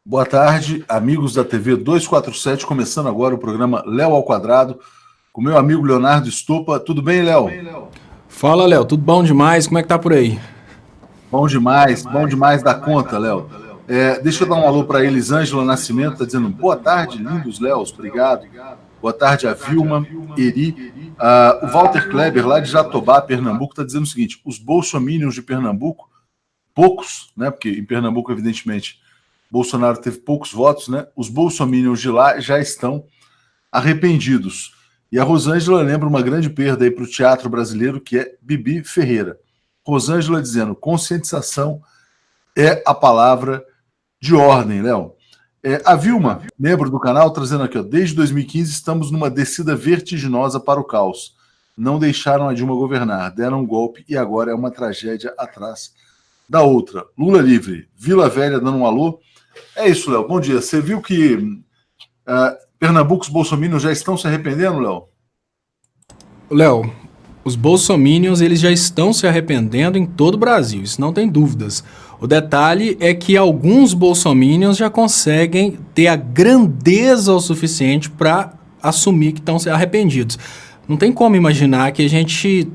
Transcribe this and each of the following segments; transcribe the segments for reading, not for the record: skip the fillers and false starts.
Boa tarde, amigos da TV 247, começando agora o programa Léo ao Quadrado, com meu amigo Leonardo Estopa. Tudo bem, Léo? Fala, Léo, tudo bom demais? Como é que tá por aí? Bom demais da conta, Léo. Deixa eu dar um alô para Elisângela Nascimento, tá dizendo boa tarde, lindos Léos, obrigado. Boa tarde a Vilma, Eri. O Walter Kleber, lá de Jatobá, Pernambuco, está dizendo o seguinte: os bolsominions de Pernambuco, poucos, né? Porque em Pernambuco, evidentemente, Bolsonaro teve poucos votos, né? Os bolsominions de lá já estão arrependidos. E a Rosângela lembra uma grande perda aí para o teatro brasileiro, que é Bibi Ferreira. Rosângela dizendo: conscientização é a palavra de ordem, Léo. A Vilma, membro do canal, trazendo aqui, ó, desde 2015 estamos numa descida vertiginosa para o caos. Não deixaram a Dilma governar, deram um golpe e agora é uma tragédia atrás da outra. Lula livre, Vila Velha dando um alô. É isso, Léo. Bom dia. Você viu que Pernambuco, os bolsominions já estão se arrependendo, Léo? Léo, os bolsominions eles já estão se arrependendo em todo o Brasil, isso não tem dúvidas. O detalhe é que alguns bolsominions já conseguem ter a grandeza o suficiente para assumir que estão arrependidos. Não tem como imaginar que a gente...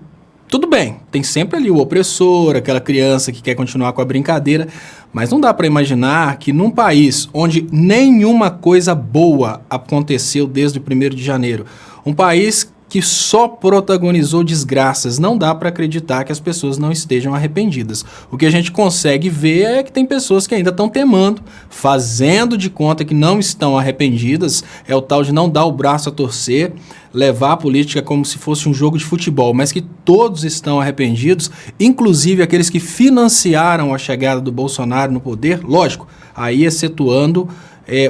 Tudo bem, tem sempre ali o opressor, aquela criança que quer continuar com a brincadeira, mas não dá para imaginar que num país onde nenhuma coisa boa aconteceu desde o 1º de janeiro, um país que só protagonizou desgraças, não dá para acreditar que as pessoas não estejam arrependidas. O que a gente consegue ver é que tem pessoas que ainda estão temando, fazendo de conta que não estão arrependidas, é o tal de não dar o braço a torcer, levar a política como se fosse um jogo de futebol, mas que todos estão arrependidos, inclusive aqueles que financiaram a chegada do Bolsonaro no poder, lógico, aí excetuando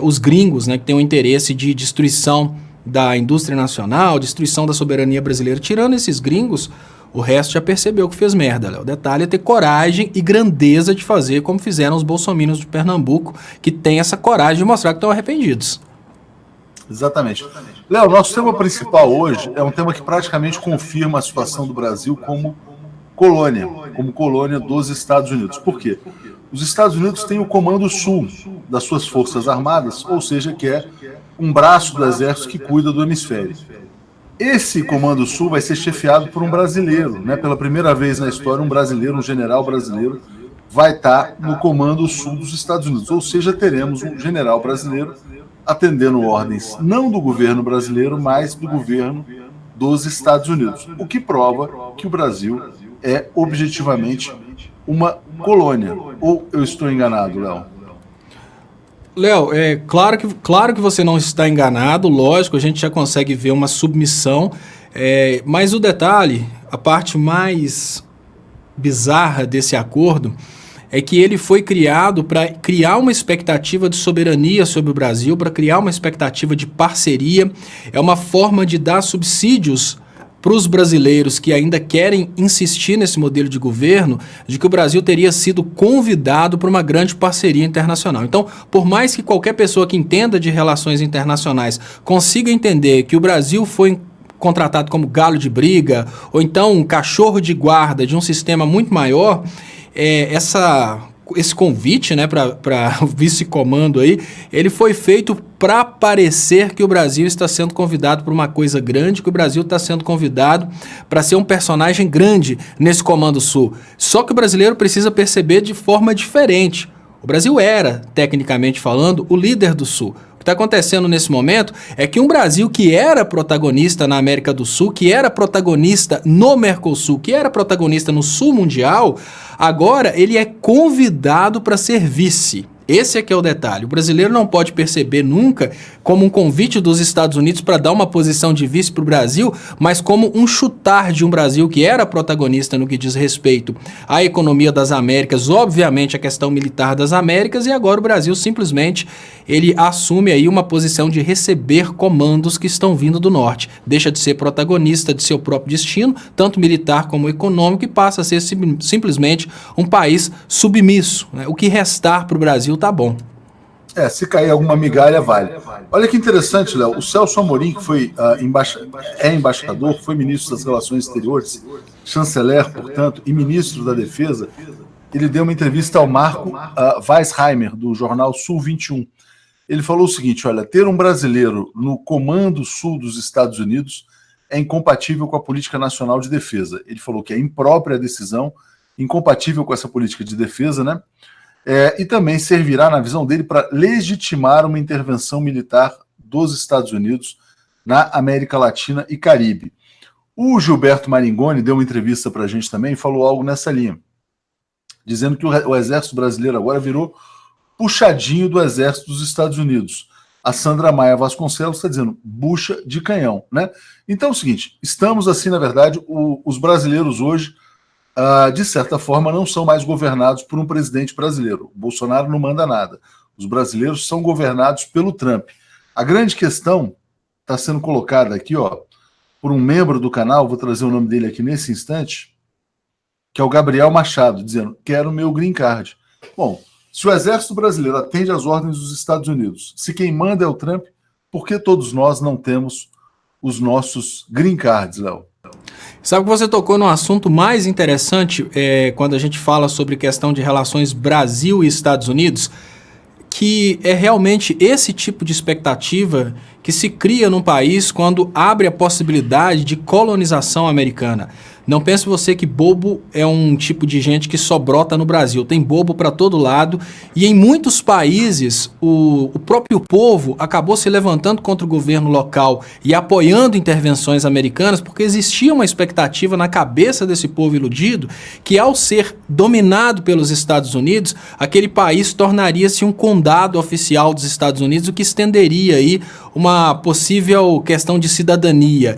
os gringos, né, que têm um interesse de destruição da indústria nacional, destruição da soberania brasileira. Tirando esses gringos, o resto já percebeu que fez merda, Léo. O detalhe é ter coragem e grandeza de fazer como fizeram os bolsominions de Pernambuco, que tem essa coragem de mostrar que estão arrependidos. Exatamente. Léo, nosso tema principal hoje é um tema que praticamente confirma a situação do Brasil como colônia dos Estados Unidos. Por quê? Os Estados Unidos têm o Comando Sul das suas Forças Armadas, ou seja, que é um braço do Exército que cuida do hemisfério. Esse Comando Sul vai ser chefiado por um brasileiro, né? Pela primeira vez na história, um brasileiro, um general brasileiro, vai estar no Comando Sul dos Estados Unidos. Ou seja, teremos um general brasileiro atendendo ordens não do governo brasileiro, mas do governo dos Estados Unidos. O que prova que o Brasil é objetivamente uma colônia. Ou eu estou enganado, Léo? Léo, claro que você não está enganado, lógico, a gente já consegue ver uma submissão, mas o detalhe, a parte mais bizarra desse acordo é que ele foi criado para criar uma expectativa de soberania sobre o Brasil, para criar uma expectativa de parceria, é uma forma de dar subsídios para os brasileiros que ainda querem insistir nesse modelo de governo, de que o Brasil teria sido convidado para uma grande parceria internacional. Então, por mais que qualquer pessoa que entenda de relações internacionais consiga entender que o Brasil foi contratado como galo de briga, ou então um cachorro de guarda de um sistema muito maior, esse convite, né, para o vice-comando aí, ele foi feito para parecer que o Brasil está sendo convidado para uma coisa grande, que o Brasil está sendo convidado para ser um personagem grande nesse Comando Sul. Só que o brasileiro precisa perceber de forma diferente. O Brasil era, tecnicamente falando, o líder do Sul. O que está acontecendo nesse momento é que um Brasil que era protagonista na América do Sul, que era protagonista no Mercosul, que era protagonista no Sul Mundial, agora ele é convidado para ser vice. Esse é que é o detalhe. O brasileiro não pode perceber nunca como um convite dos Estados Unidos para dar uma posição de vice para o Brasil, mas como um chutar de um Brasil que era protagonista no que diz respeito à economia das Américas, obviamente a questão militar das Américas, e agora o Brasil simplesmente ele assume aí uma posição de receber comandos que estão vindo do norte. Deixa de ser protagonista de seu próprio destino, tanto militar como econômico, e passa a ser simplesmente um país submisso, né? O que restar para o Brasil tá bom. Se cair alguma migalha, vale. Olha que interessante, Léo. O Celso Amorim, que foi embaixador, foi ministro das Relações Exteriores, chanceler, portanto, e ministro da Defesa, ele deu uma entrevista ao Marco Weisheimer, do jornal Sul 21. Ele falou o seguinte, olha, ter um brasileiro no comando sul dos Estados Unidos é incompatível com a política nacional de defesa. Ele falou que é imprópria a decisão, incompatível com essa política de defesa, né? E também servirá, na visão dele, para legitimar uma intervenção militar dos Estados Unidos na América Latina e Caribe. O Gilberto Maringoni deu uma entrevista para a gente também e falou algo nessa linha, dizendo que o exército brasileiro agora virou puxadinho do exército dos Estados Unidos. A Sandra Maia Vasconcelos está dizendo bucha de canhão, né? Então é o seguinte, estamos assim, na verdade, os brasileiros hoje, de certa forma, não são mais governados por um presidente brasileiro. O Bolsonaro não manda nada. Os brasileiros são governados pelo Trump. A grande questão está sendo colocada aqui, ó, por um membro do canal, vou trazer o nome dele aqui nesse instante, que é o Gabriel Machado, dizendo, quero meu green card. Bom, se o exército brasileiro atende às ordens dos Estados Unidos, se quem manda é o Trump, por que todos nós não temos os nossos green cards, Léo? Sabe que você tocou num assunto mais interessante quando a gente fala sobre questão de relações Brasil e Estados Unidos, que é realmente esse tipo de expectativa que se cria num país quando abre a possibilidade de colonização americana. Não pense você que bobo é um tipo de gente que só brota no Brasil. Tem bobo para todo lado e em muitos países o próprio povo acabou se levantando contra o governo local e apoiando intervenções americanas porque existia uma expectativa na cabeça desse povo iludido que ao ser dominado pelos Estados Unidos, aquele país tornaria-se um condado oficial dos Estados Unidos, o que estenderia aí uma possível questão de cidadania.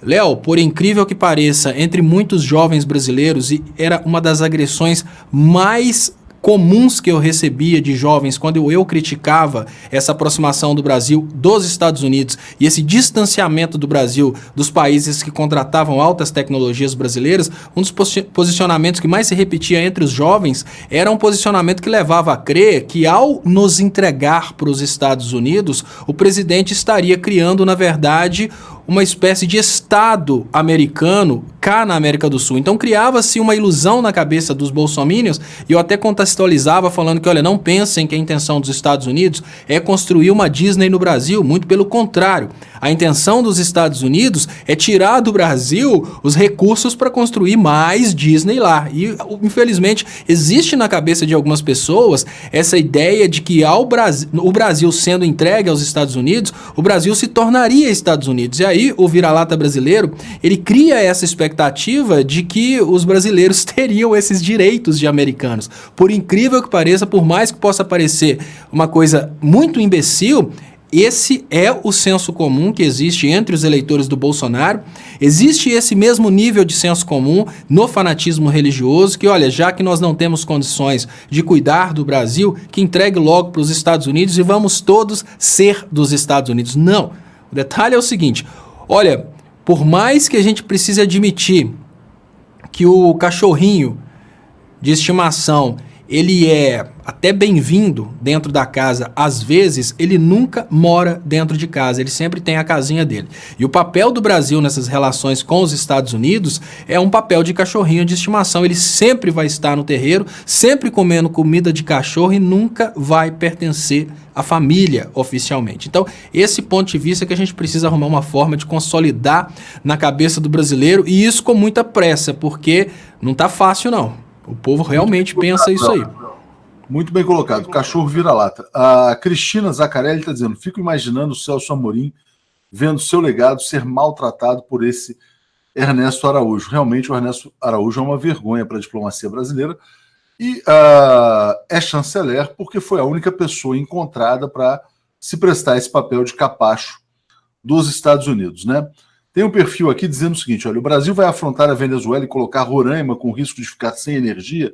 Léo, por incrível que pareça, entre muitos jovens brasileiros, e era uma das agressões mais comuns que eu recebia de jovens quando eu criticava essa aproximação do Brasil dos Estados Unidos e esse distanciamento do Brasil dos países que contratavam altas tecnologias brasileiras, um dos posicionamentos que mais se repetia entre os jovens era um posicionamento que levava a crer que ao nos entregar para os Estados Unidos, o presidente estaria criando, na verdade, uma espécie de Estado americano cá na América do Sul. Então criava-se uma ilusão na cabeça dos bolsominions e eu até contextualizava falando que, olha, não pensem que a intenção dos Estados Unidos é construir uma Disney no Brasil, muito pelo contrário. A intenção dos Estados Unidos é tirar do Brasil os recursos para construir mais Disney lá. E, infelizmente, existe na cabeça de algumas pessoas essa ideia de que o Brasil sendo entregue aos Estados Unidos, o Brasil se tornaria Estados Unidos. E aí o vira-lata brasileiro, ele cria essa expectativa de que os brasileiros teriam esses direitos de americanos. Por incrível que pareça, por mais que possa parecer uma coisa muito imbecil, esse é o senso comum que existe entre os eleitores do Bolsonaro. Existe esse mesmo nível de senso comum no fanatismo religioso, que, olha, já que nós não temos condições de cuidar do Brasil, que entregue logo para os Estados Unidos e vamos todos ser dos Estados Unidos. Não. O detalhe é o seguinte, olha, por mais que a gente precise admitir que o cachorrinho de estimação, ele é até bem-vindo dentro da casa, às vezes ele nunca mora dentro de casa, ele sempre tem a casinha dele. E o papel do Brasil nessas relações com os Estados Unidos é um papel de cachorrinho de estimação, ele sempre vai estar no terreiro, sempre comendo comida de cachorro e nunca vai pertencer à família oficialmente. Então, esse ponto de vista é que a gente precisa arrumar uma forma de consolidar na cabeça do brasileiro e isso com muita pressa, porque não tá fácil não. O povo realmente pensa isso aí. Muito bem colocado. Cachorro vira-lata. A Cristina Zaccarelli está dizendo, fico imaginando o Celso Amorim vendo seu legado ser maltratado por esse Ernesto Araújo. Realmente o Ernesto Araújo é uma vergonha para a diplomacia brasileira e é chanceler porque foi a única pessoa encontrada para se prestar esse papel de capacho dos Estados Unidos, né? Tem um perfil aqui dizendo o seguinte, olha, o Brasil vai afrontar a Venezuela e colocar Roraima com risco de ficar sem energia.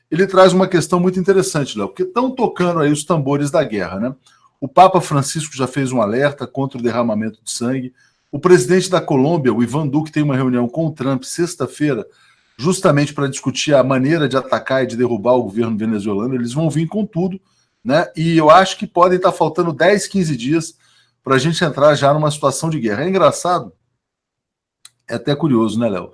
Ele traz uma questão muito interessante, Léo, porque estão tocando aí os tambores da guerra, né? O Papa Francisco já fez um alerta contra o derramamento de sangue. O presidente da Colômbia, o Ivan Duque, tem uma reunião com o Trump sexta-feira, justamente para discutir a maneira de atacar e de derrubar o governo venezuelano. Eles vão vir com tudo, né? E eu acho que podem estar faltando 10, 15 dias para a gente entrar já numa situação de guerra. É engraçado, é até curioso, né, Léo?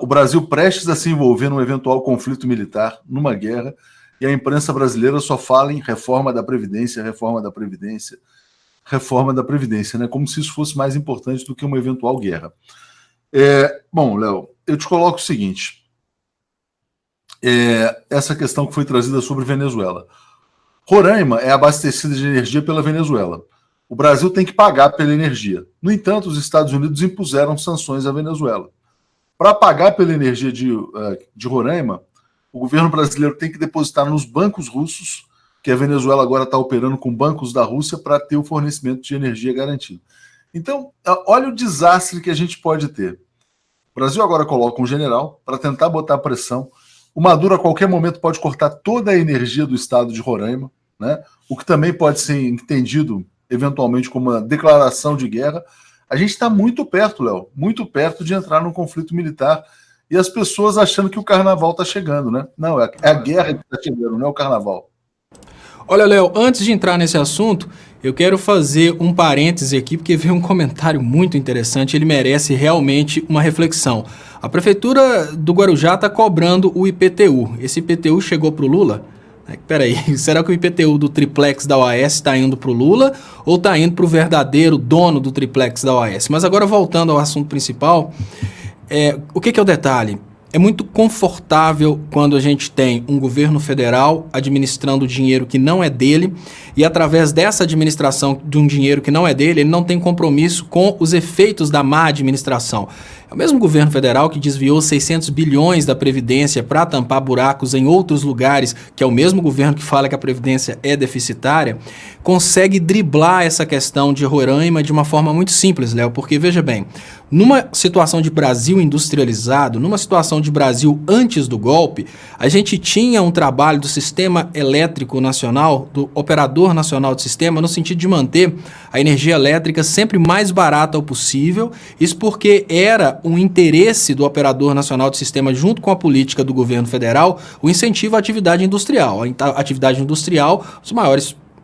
O Brasil prestes a se envolver num eventual conflito militar, numa guerra, e a imprensa brasileira só fala em reforma da Previdência, reforma da Previdência, reforma da Previdência, né? Como se isso fosse mais importante do que uma eventual guerra. Bom, Léo, eu te coloco o seguinte, essa questão que foi trazida sobre Venezuela. Roraima é abastecida de energia pela Venezuela. O Brasil tem que pagar pela energia. No entanto, os Estados Unidos impuseram sanções à Venezuela. Para pagar pela energia de Roraima, o governo brasileiro tem que depositar nos bancos russos, que a Venezuela agora está operando com bancos da Rússia para ter o fornecimento de energia garantido. Então, olha o desastre que a gente pode ter. O Brasil agora coloca um general para tentar botar pressão. O Maduro, a qualquer momento, pode cortar toda a energia do estado de Roraima, né? O que também pode ser entendido, eventualmente, como uma declaração de guerra. A gente está muito perto, Léo, muito perto de entrar num conflito militar e as pessoas achando que o carnaval está chegando, né? Não, é a guerra que está chegando, não é o carnaval. Olha, Léo, antes de entrar nesse assunto, eu quero fazer um parêntese aqui, porque veio um comentário muito interessante, ele merece realmente uma reflexão. A Prefeitura do Guarujá está cobrando o IPTU. Esse IPTU chegou para o Lula? Peraí, será que o IPTU do triplex da OAS está indo para o Lula ou está indo para o verdadeiro dono do triplex da OAS? Mas agora, voltando ao assunto principal, o que é o detalhe? É muito confortável quando a gente tem um governo federal administrando dinheiro que não é dele e através dessa administração de um dinheiro que não é dele, ele não tem compromisso com os efeitos da má administração. É o mesmo governo federal que desviou 600 bilhões da Previdência para tampar buracos em outros lugares, que é o mesmo governo que fala que a Previdência é deficitária, consegue driblar essa questão de Roraima de uma forma muito simples, Léo, porque veja bem, numa situação de Brasil industrializado, numa situação de Brasil antes do golpe, a gente tinha um trabalho do Sistema Elétrico Nacional, do Operador Nacional de Sistema, no sentido de manter a energia elétrica sempre mais barata ao possível, isso porque era um interesse do Operador Nacional de Sistema, junto com a política do governo federal, o incentivo à atividade industrial. A atividade industrial, os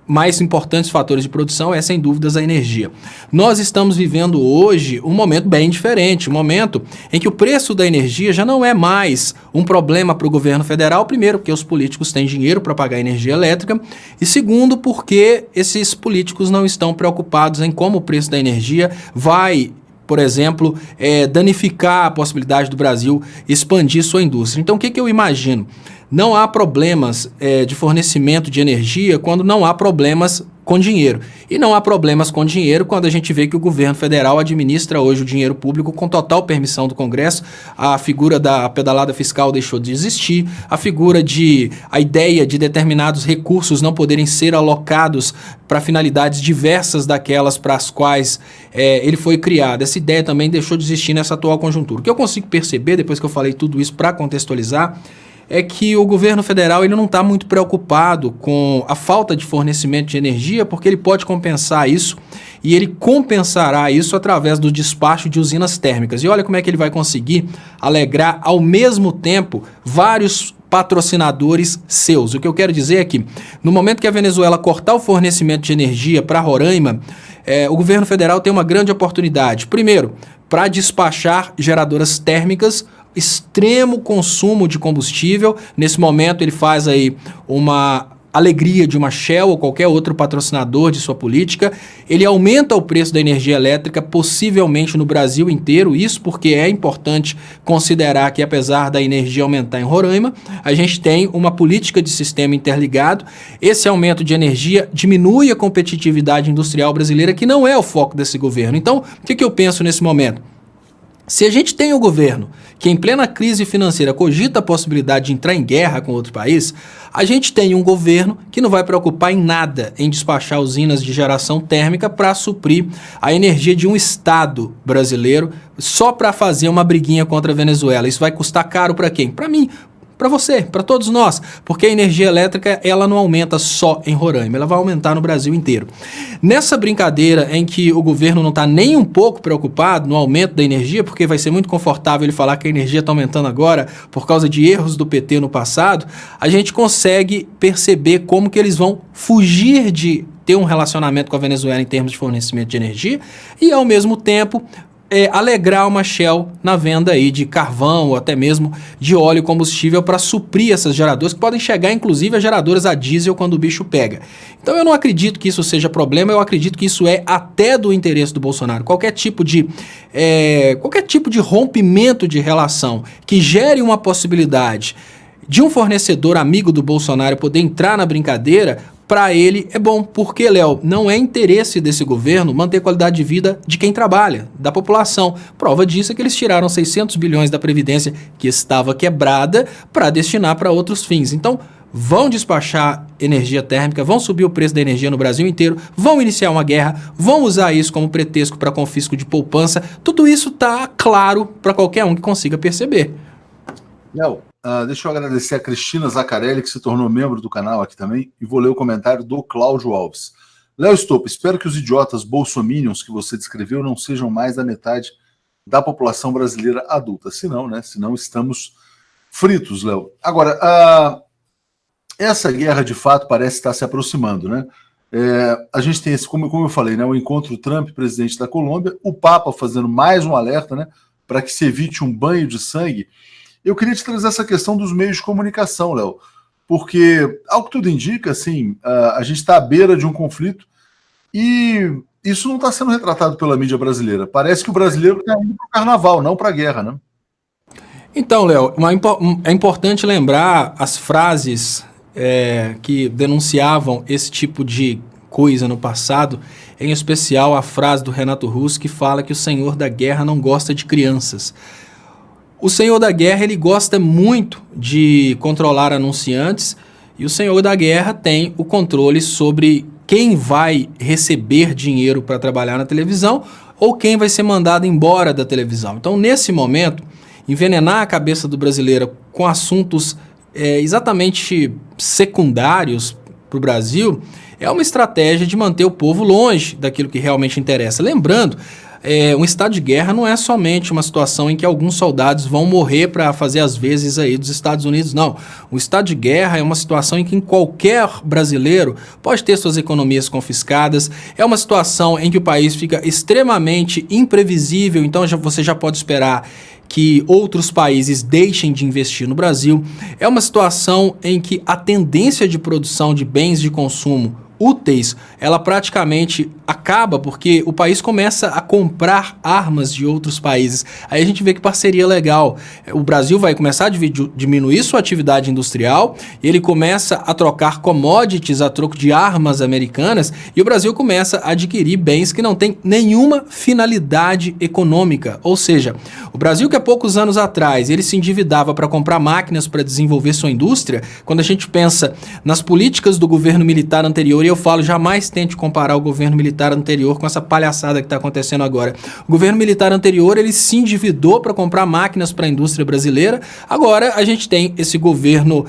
mais importantes fatores de produção é, sem dúvidas, a energia. Nós estamos vivendo hoje um momento bem diferente, um momento em que o preço da energia já não é mais um problema para o governo federal, primeiro, porque os políticos têm dinheiro para pagar energia elétrica, e segundo, porque esses políticos não estão preocupados em como o preço da energia vai, por exemplo, danificar a possibilidade do Brasil expandir sua indústria. Então, o que eu imagino? Não há problemas de fornecimento de energia quando não há problemas com dinheiro. E não há problemas com dinheiro quando a gente vê que o governo federal administra hoje o dinheiro público com total permissão do Congresso. A figura da pedalada fiscal deixou de existir, a ideia de determinados recursos não poderem ser alocados para finalidades diversas daquelas para as quais ele foi criado. Essa ideia também deixou de existir nessa atual conjuntura. O que eu consigo perceber, depois que eu falei tudo isso para contextualizar, é que o governo federal ele não está muito preocupado com a falta de fornecimento de energia, porque ele pode compensar isso, e ele compensará isso através do despacho de usinas térmicas. E olha como é que ele vai conseguir alegrar ao mesmo tempo vários patrocinadores seus. O que eu quero dizer é que, no momento que a Venezuela cortar o fornecimento de energia para Roraima, o governo federal tem uma grande oportunidade. Primeiro, para despachar geradoras térmicas, extremo consumo de combustível. Nesse momento ele faz aí uma alegria de uma Shell ou qualquer outro patrocinador de sua política. Ele aumenta o preço da energia elétrica, possivelmente no Brasil inteiro, isso porque é importante considerar que, apesar da energia aumentar em Roraima, a gente tem uma política de sistema interligado. Esse aumento de energia diminui a competitividade industrial brasileira, que não é o foco desse governo. Então, o que eu penso nesse momento? Se a gente tem um governo que em plena crise financeira cogita a possibilidade de entrar em guerra com outro país, a gente tem um governo que não vai preocupar em nada em despachar usinas de geração térmica para suprir a energia de um estado brasileiro só para fazer uma briguinha contra a Venezuela. Isso vai custar caro para quem? Para mim, para você, para todos nós, porque a energia elétrica ela não aumenta só em Roraima, ela vai aumentar no Brasil inteiro. Nessa brincadeira em que o governo não está nem um pouco preocupado no aumento da energia, porque vai ser muito confortável ele falar que a energia está aumentando agora por causa de erros do PT no passado, a gente consegue perceber como que eles vão fugir de ter um relacionamento com a Venezuela em termos de fornecimento de energia e, ao mesmo tempo, alegrar uma Shell na venda aí de carvão ou até mesmo de óleo combustível para suprir essas geradoras, que podem chegar inclusive a geradoras a diesel quando o bicho pega. Então eu não acredito que isso seja problema, eu acredito que isso é até do interesse do Bolsonaro. Qualquer tipo de rompimento de relação que gere uma possibilidade de um fornecedor amigo do Bolsonaro poder entrar na brincadeira, para ele é bom, porque, Léo, não é interesse desse governo manter a qualidade de vida de quem trabalha, da população. Prova disso é que eles tiraram 600 bilhões da Previdência, que estava quebrada, para destinar para outros fins. Então, vão despachar energia térmica, vão subir o preço da energia no Brasil inteiro, vão iniciar uma guerra, vão usar isso como pretexto para confisco de poupança. Tudo isso está claro para qualquer um que consiga perceber. Léo, deixa eu agradecer a Cristina Zaccarelli, que se tornou membro do canal aqui também, e vou ler o comentário do Cláudio Alves. Léo Stolpa, espero que os idiotas bolsominions que você descreveu não sejam mais da metade da população brasileira adulta. Senão, né? Senão estamos fritos, Léo. Agora, essa guerra de fato parece estar se aproximando, né? A gente tem esse, como eu falei, né? O encontro Trump-presidente da Colômbia, o Papa fazendo mais um alerta, né? Para que se evite um banho de sangue. Eu queria te trazer essa questão dos meios de comunicação, Léo, porque, ao que tudo indica, assim, a gente está à beira de um conflito e isso não está sendo retratado pela mídia brasileira. Parece que o brasileiro está indo para o carnaval, não para a guerra, né? Então, Léo, é importante lembrar as frases que denunciavam esse tipo de coisa no passado, em especial a frase do Renato Russo que fala que o senhor da guerra não gosta de crianças. O senhor da guerra, ele gosta muito de controlar anunciantes e o senhor da guerra tem o controle sobre quem vai receber dinheiro para trabalhar na televisão ou quem vai ser mandado embora da televisão. Então, nesse momento, envenenar a cabeça do brasileiro com assuntos exatamente secundários para o Brasil é uma estratégia de manter o povo longe daquilo que realmente interessa. Lembrando, um estado de guerra não é somente uma situação em que alguns soldados vão morrer para fazer as vezes aí dos Estados Unidos, não. O estado de guerra é uma situação em que qualquer brasileiro pode ter suas economias confiscadas, é uma situação em que o país fica extremamente imprevisível, então você já pode esperar que outros países deixem de investir no Brasil. É uma situação em que a tendência de produção de bens de consumo úteis, ela praticamente acaba porque o país começa a comprar armas de outros países. Aí a gente vê que parceria legal. O Brasil vai começar a diminuir sua atividade industrial, ele começa a trocar commodities a troco de armas americanas e o Brasil começa a adquirir bens que não têm nenhuma finalidade econômica. Ou seja, o Brasil que há poucos anos atrás ele se endividava para comprar máquinas para desenvolver sua indústria, quando a gente pensa nas políticas do governo militar anterior, eu falo, jamais tente comparar o governo militar anterior com essa palhaçada que está acontecendo agora. O governo militar anterior, ele se endividou para comprar máquinas para a indústria brasileira. Agora a gente tem esse governo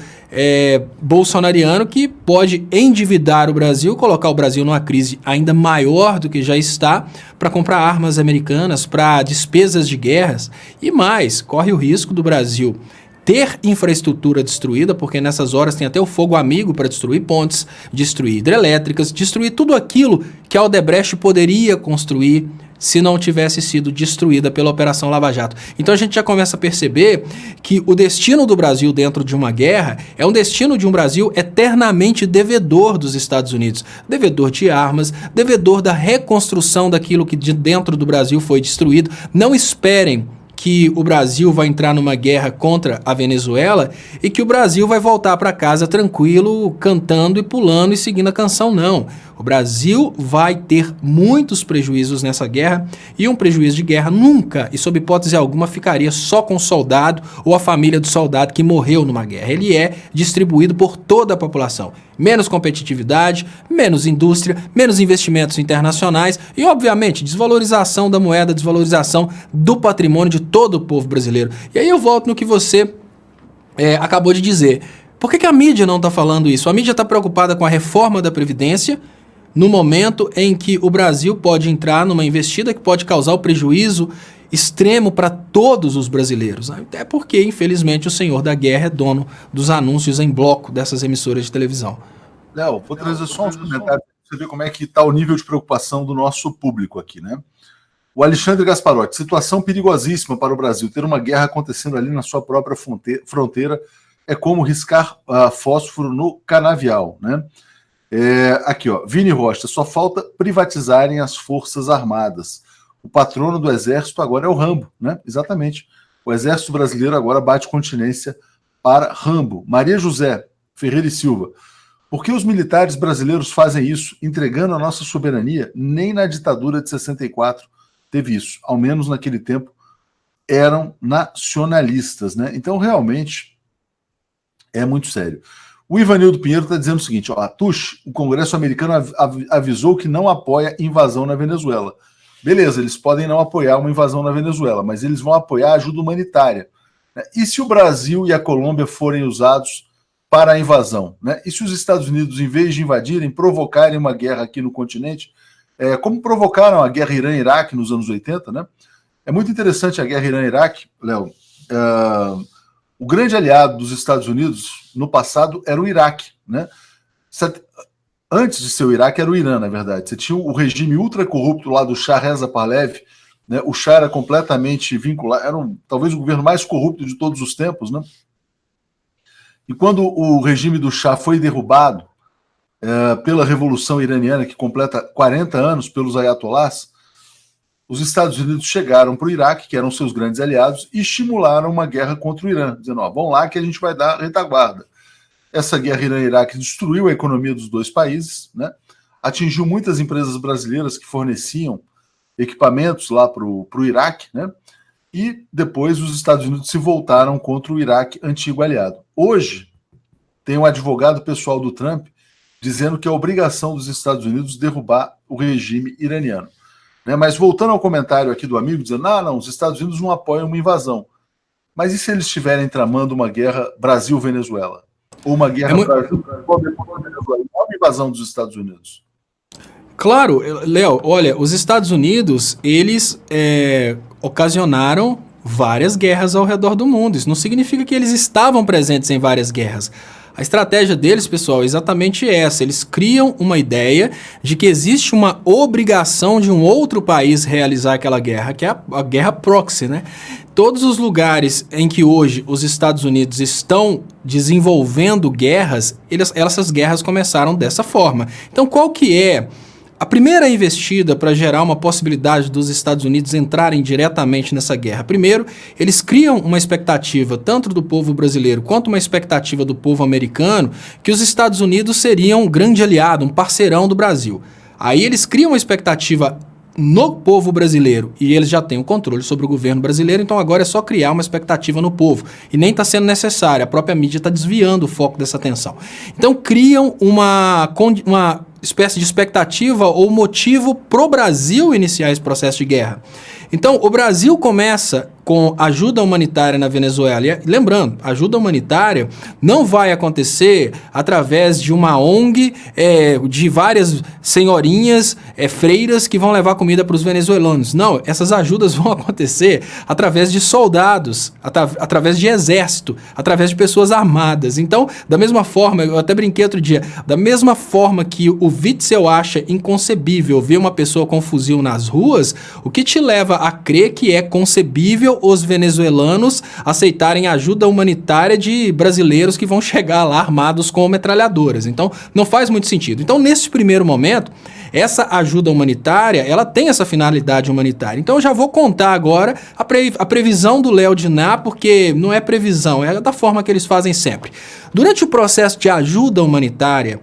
bolsonariano que pode endividar o Brasil, colocar o Brasil numa crise ainda maior do que já está, para comprar armas americanas, para despesas de guerras e mais, corre o risco do Brasil ter infraestrutura destruída, porque nessas horas tem até o fogo amigo para destruir pontes, destruir hidrelétricas, destruir tudo aquilo que a Odebrecht poderia construir se não tivesse sido destruída pela Operação Lava Jato. Então a gente já começa a perceber que o destino do Brasil dentro de uma guerra é um destino de um Brasil eternamente devedor dos Estados Unidos, devedor de armas, devedor da reconstrução daquilo que de dentro do Brasil foi destruído. Não esperem que o Brasil vai entrar numa guerra contra a Venezuela e que o Brasil vai voltar para casa tranquilo, cantando e pulando e seguindo a canção, não. O Brasil vai ter muitos prejuízos nessa guerra e um prejuízo de guerra nunca, e sob hipótese alguma, ficaria só com o soldado ou a família do soldado que morreu numa guerra. Ele é distribuído por toda a população. Menos competitividade, menos indústria, menos investimentos internacionais e, obviamente, desvalorização da moeda, desvalorização do patrimônio de todo o povo brasileiro. E aí eu volto no que você acabou de dizer. Por que a mídia não está falando isso? A mídia está preocupada com a reforma da Previdência no momento em que o Brasil pode entrar numa investida que pode causar o prejuízo extremo para todos os brasileiros. Até porque, infelizmente, o senhor da guerra é dono dos anúncios em bloco dessas emissoras de televisão. Léo, vou trazer só uns comentários para você ver como é que está o nível de preocupação do nosso público aqui, né? O Alexandre Gasparotti, situação perigosíssima para o Brasil. Ter uma guerra acontecendo ali na sua própria fronteira é como riscar fósforo no canavial, né? Aqui, ó, Vini Rocha, só falta privatizarem as Forças Armadas. O patrono do Exército agora é o Rambo, né? Exatamente. O Exército Brasileiro agora bate continência para Rambo. Maria José Ferreira e Silva, por que os militares brasileiros fazem isso, entregando a nossa soberania? Nem na ditadura de 64 teve isso. Ao menos naquele tempo eram nacionalistas, né? Então, realmente, é muito sério. O Ivanildo Pinheiro está dizendo o seguinte, ó, o Congresso americano avisou que não apoia invasão na Venezuela. Beleza, eles podem não apoiar uma invasão na Venezuela, mas eles vão apoiar a ajuda humanitária. Né? E se o Brasil e a Colômbia forem usados para a invasão? Né? E se os Estados Unidos, em vez de invadirem, provocarem uma guerra aqui no continente, como provocaram a guerra Irã-Iraque nos anos 80, né? É muito interessante a guerra Irã-Iraque, Léo. O grande aliado dos Estados Unidos no passado era o Iraque, né? Antes de ser o Iraque, era o Irã, na verdade. Você tinha o regime ultra corrupto lá do Shah Reza Pahlavi, né? O Shah era completamente vinculado, era talvez o governo mais corrupto de todos os tempos, né? E quando o regime do Shah foi derrubado pela Revolução Iraniana, que completa 40 anos pelos ayatollahs, os Estados Unidos chegaram para o Iraque, que eram seus grandes aliados, e estimularam uma guerra contra o Irã, dizendo, ó, vamos lá que a gente vai dar retaguarda. Essa guerra Irã-Iraque destruiu a economia dos dois países, né? Atingiu muitas empresas brasileiras que forneciam equipamentos lá para o Iraque, né? E depois os Estados Unidos se voltaram contra o Iraque, antigo aliado. Hoje, tem um advogado pessoal do Trump dizendo que é obrigação dos Estados Unidos derrubar o regime iraniano. Né? Mas voltando ao comentário aqui do amigo, dizendo, não, os Estados Unidos não apoiam uma invasão. Mas e se eles estiverem tramando uma guerra Brasil-Venezuela? Ou uma guerra Brasil-Venezuela? Não é uma invasão dos Estados Unidos. Claro, Léo, olha, os Estados Unidos, eles ocasionaram várias guerras ao redor do mundo. Isso não significa que eles estavam presentes em várias guerras. A estratégia deles, pessoal, é exatamente essa. Eles criam uma ideia de que existe uma obrigação de um outro país realizar aquela guerra, que é a guerra proxy, né? Todos os lugares em que hoje os Estados Unidos estão desenvolvendo guerras, essas guerras começaram dessa forma. Então, qual que é a primeira investida para gerar uma possibilidade dos Estados Unidos entrarem diretamente nessa guerra? Primeiro, eles criam uma expectativa, tanto do povo brasileiro quanto uma expectativa do povo americano, que os Estados Unidos seriam um grande aliado, um parceirão do Brasil. Aí eles criam uma expectativa no povo brasileiro e eles já têm o controle sobre o governo brasileiro, então agora é só criar uma expectativa no povo. E nem está sendo necessário, a própria mídia está desviando o foco dessa atenção. Então criam uma espécie de expectativa ou motivo pro Brasil iniciar esse processo de guerra. Então, o Brasil começa com ajuda humanitária na Venezuela. E, lembrando, ajuda humanitária não vai acontecer através de uma ONG, de várias senhorinhas, freiras que vão levar comida para os venezuelanos. Não, essas ajudas vão acontecer através de soldados, através de exército, através de pessoas armadas. Então, da mesma forma, eu até brinquei outro dia, da mesma forma que o Witzel acha inconcebível ver uma pessoa com fuzil nas ruas, o que te leva a crer que é concebível os venezuelanos aceitarem ajuda humanitária de brasileiros que vão chegar lá armados com metralhadoras. Então, não faz muito sentido. Então, nesse primeiro momento, essa ajuda humanitária, ela tem essa finalidade humanitária. Então, eu já vou contar agora a previsão do Léo Diná, porque não é previsão, é da forma que eles fazem sempre. Durante o processo de ajuda humanitária,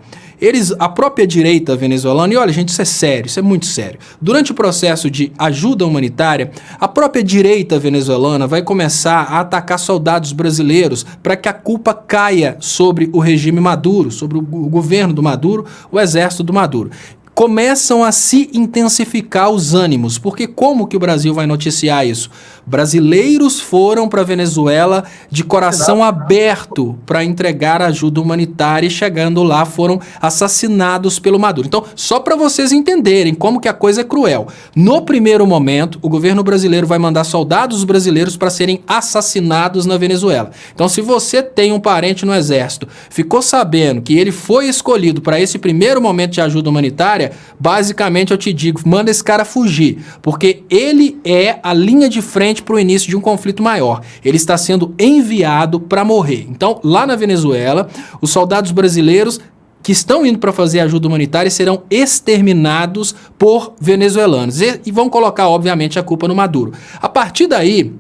a própria direita venezuelana, e olha, gente, isso é sério, isso é muito sério. Durante o processo de ajuda humanitária, a própria direita venezuelana vai começar a atacar soldados brasileiros para que a culpa caia sobre o regime Maduro, sobre o governo do Maduro, o exército do Maduro. Começam a se intensificar os ânimos, porque como que o Brasil vai noticiar isso? Brasileiros foram para a Venezuela de coração aberto para entregar ajuda humanitária e chegando lá foram assassinados pelo Maduro. Então, só para vocês entenderem como que a coisa é cruel. No primeiro momento, o governo brasileiro vai mandar soldados brasileiros para serem assassinados na Venezuela. Então, se você tem um parente no exército, ficou sabendo que ele foi escolhido para esse primeiro momento de ajuda humanitária, basicamente eu te digo, manda esse cara fugir, porque ele é a linha de frente para o início de um conflito maior. Ele está sendo enviado para morrer. Então, lá na Venezuela, os soldados brasileiros que estão indo para fazer ajuda humanitária serão exterminados por venezuelanos e vão colocar, obviamente, a culpa no Maduro. A partir daí,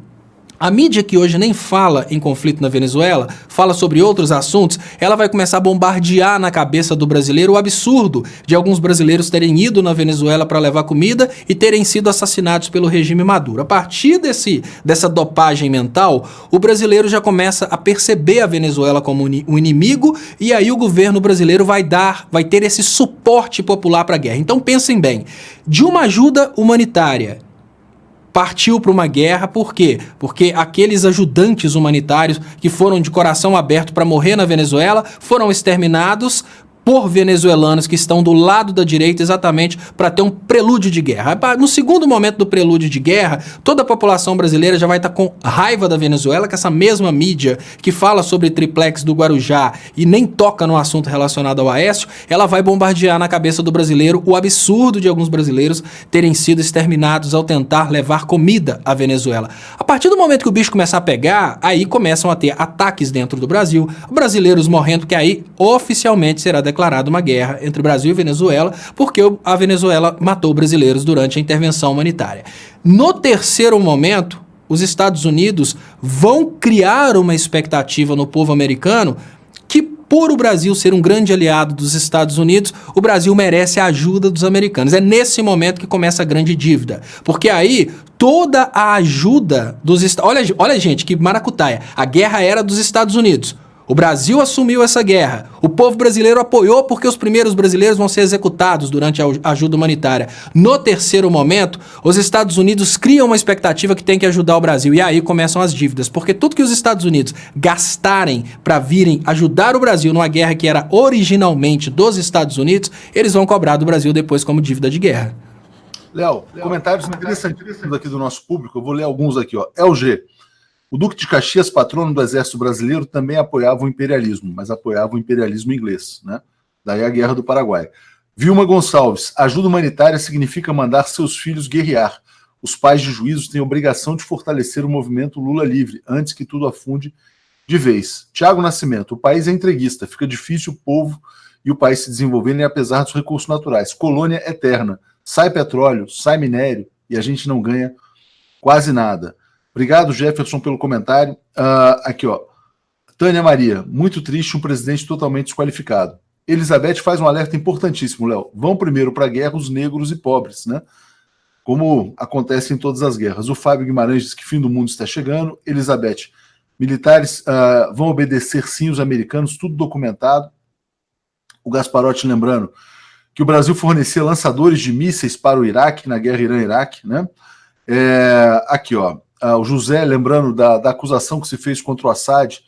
a mídia que hoje nem fala em conflito na Venezuela, fala sobre outros assuntos, ela vai começar a bombardear na cabeça do brasileiro o absurdo de alguns brasileiros terem ido na Venezuela para levar comida e terem sido assassinados pelo regime Maduro. A partir dessa dopagem mental, o brasileiro já começa a perceber a Venezuela como um inimigo e aí o governo brasileiro vai ter esse suporte popular para a guerra. Então pensem bem, de uma ajuda humanitária partiu para uma guerra, por quê? Porque aqueles ajudantes humanitários que foram de coração aberto para morrer na Venezuela foram exterminados por venezuelanos que estão do lado da direita exatamente para ter um prelúdio de guerra. No segundo momento do prelúdio de guerra, toda a população brasileira já vai estar com raiva da Venezuela, que essa mesma mídia que fala sobre triplex do Guarujá e nem toca no assunto relacionado ao Aécio, ela vai bombardear na cabeça do brasileiro o absurdo de alguns brasileiros terem sido exterminados ao tentar levar comida à Venezuela. A partir do momento que o bicho começar a pegar, aí começam a ter ataques dentro do Brasil, brasileiros morrendo, que aí oficialmente será declarado uma guerra entre Brasil e Venezuela, porque a Venezuela matou brasileiros durante a intervenção humanitária. No terceiro momento, os Estados Unidos vão criar uma expectativa no povo americano que, por o Brasil ser um grande aliado dos Estados Unidos, o Brasil merece a ajuda dos americanos. É nesse momento que começa a grande dívida, porque aí toda a ajuda dos Estados... Olha, gente, que maracutaia. A guerra era dos Estados Unidos. O Brasil assumiu essa guerra. O povo brasileiro apoiou porque os primeiros brasileiros vão ser executados durante a ajuda humanitária. No terceiro momento, os Estados Unidos criam uma expectativa que tem que ajudar o Brasil. E aí começam as dívidas. Porque tudo que os Estados Unidos gastarem para virem ajudar o Brasil numa guerra que era originalmente dos Estados Unidos, eles vão cobrar do Brasil depois como dívida de guerra. Léo, comentários interessantíssimos aqui do nosso público. Eu vou ler alguns aqui. LG. O Duque de Caxias, patrono do Exército Brasileiro, também apoiava o imperialismo, mas apoiava o imperialismo inglês, né? Daí a Guerra do Paraguai. Vilma Gonçalves, ajuda humanitária significa mandar seus filhos guerrear. Os pais de juízos têm a obrigação de fortalecer o movimento Lula livre, antes que tudo afunde de vez. Tiago Nascimento, o país é entreguista, fica difícil o povo e o país se desenvolverem apesar dos recursos naturais. Colônia eterna, sai petróleo, sai minério e a gente não ganha quase nada. Obrigado, Jefferson, pelo comentário. Aqui, ó. Tânia Maria, muito triste, um presidente totalmente desqualificado. Elizabeth faz um alerta importantíssimo, Léo. Vão primeiro para a guerra os negros e pobres, né? Como acontece em todas as guerras. O Fábio Guimarães diz que fim do mundo está chegando. Elizabeth, militares vão obedecer sim os americanos, tudo documentado. O Gasparotti lembrando que o Brasil fornecia lançadores de mísseis para o Iraque, na guerra Irã-Iraque, né? Aqui, ó. O José, lembrando da acusação que se fez contra o Assad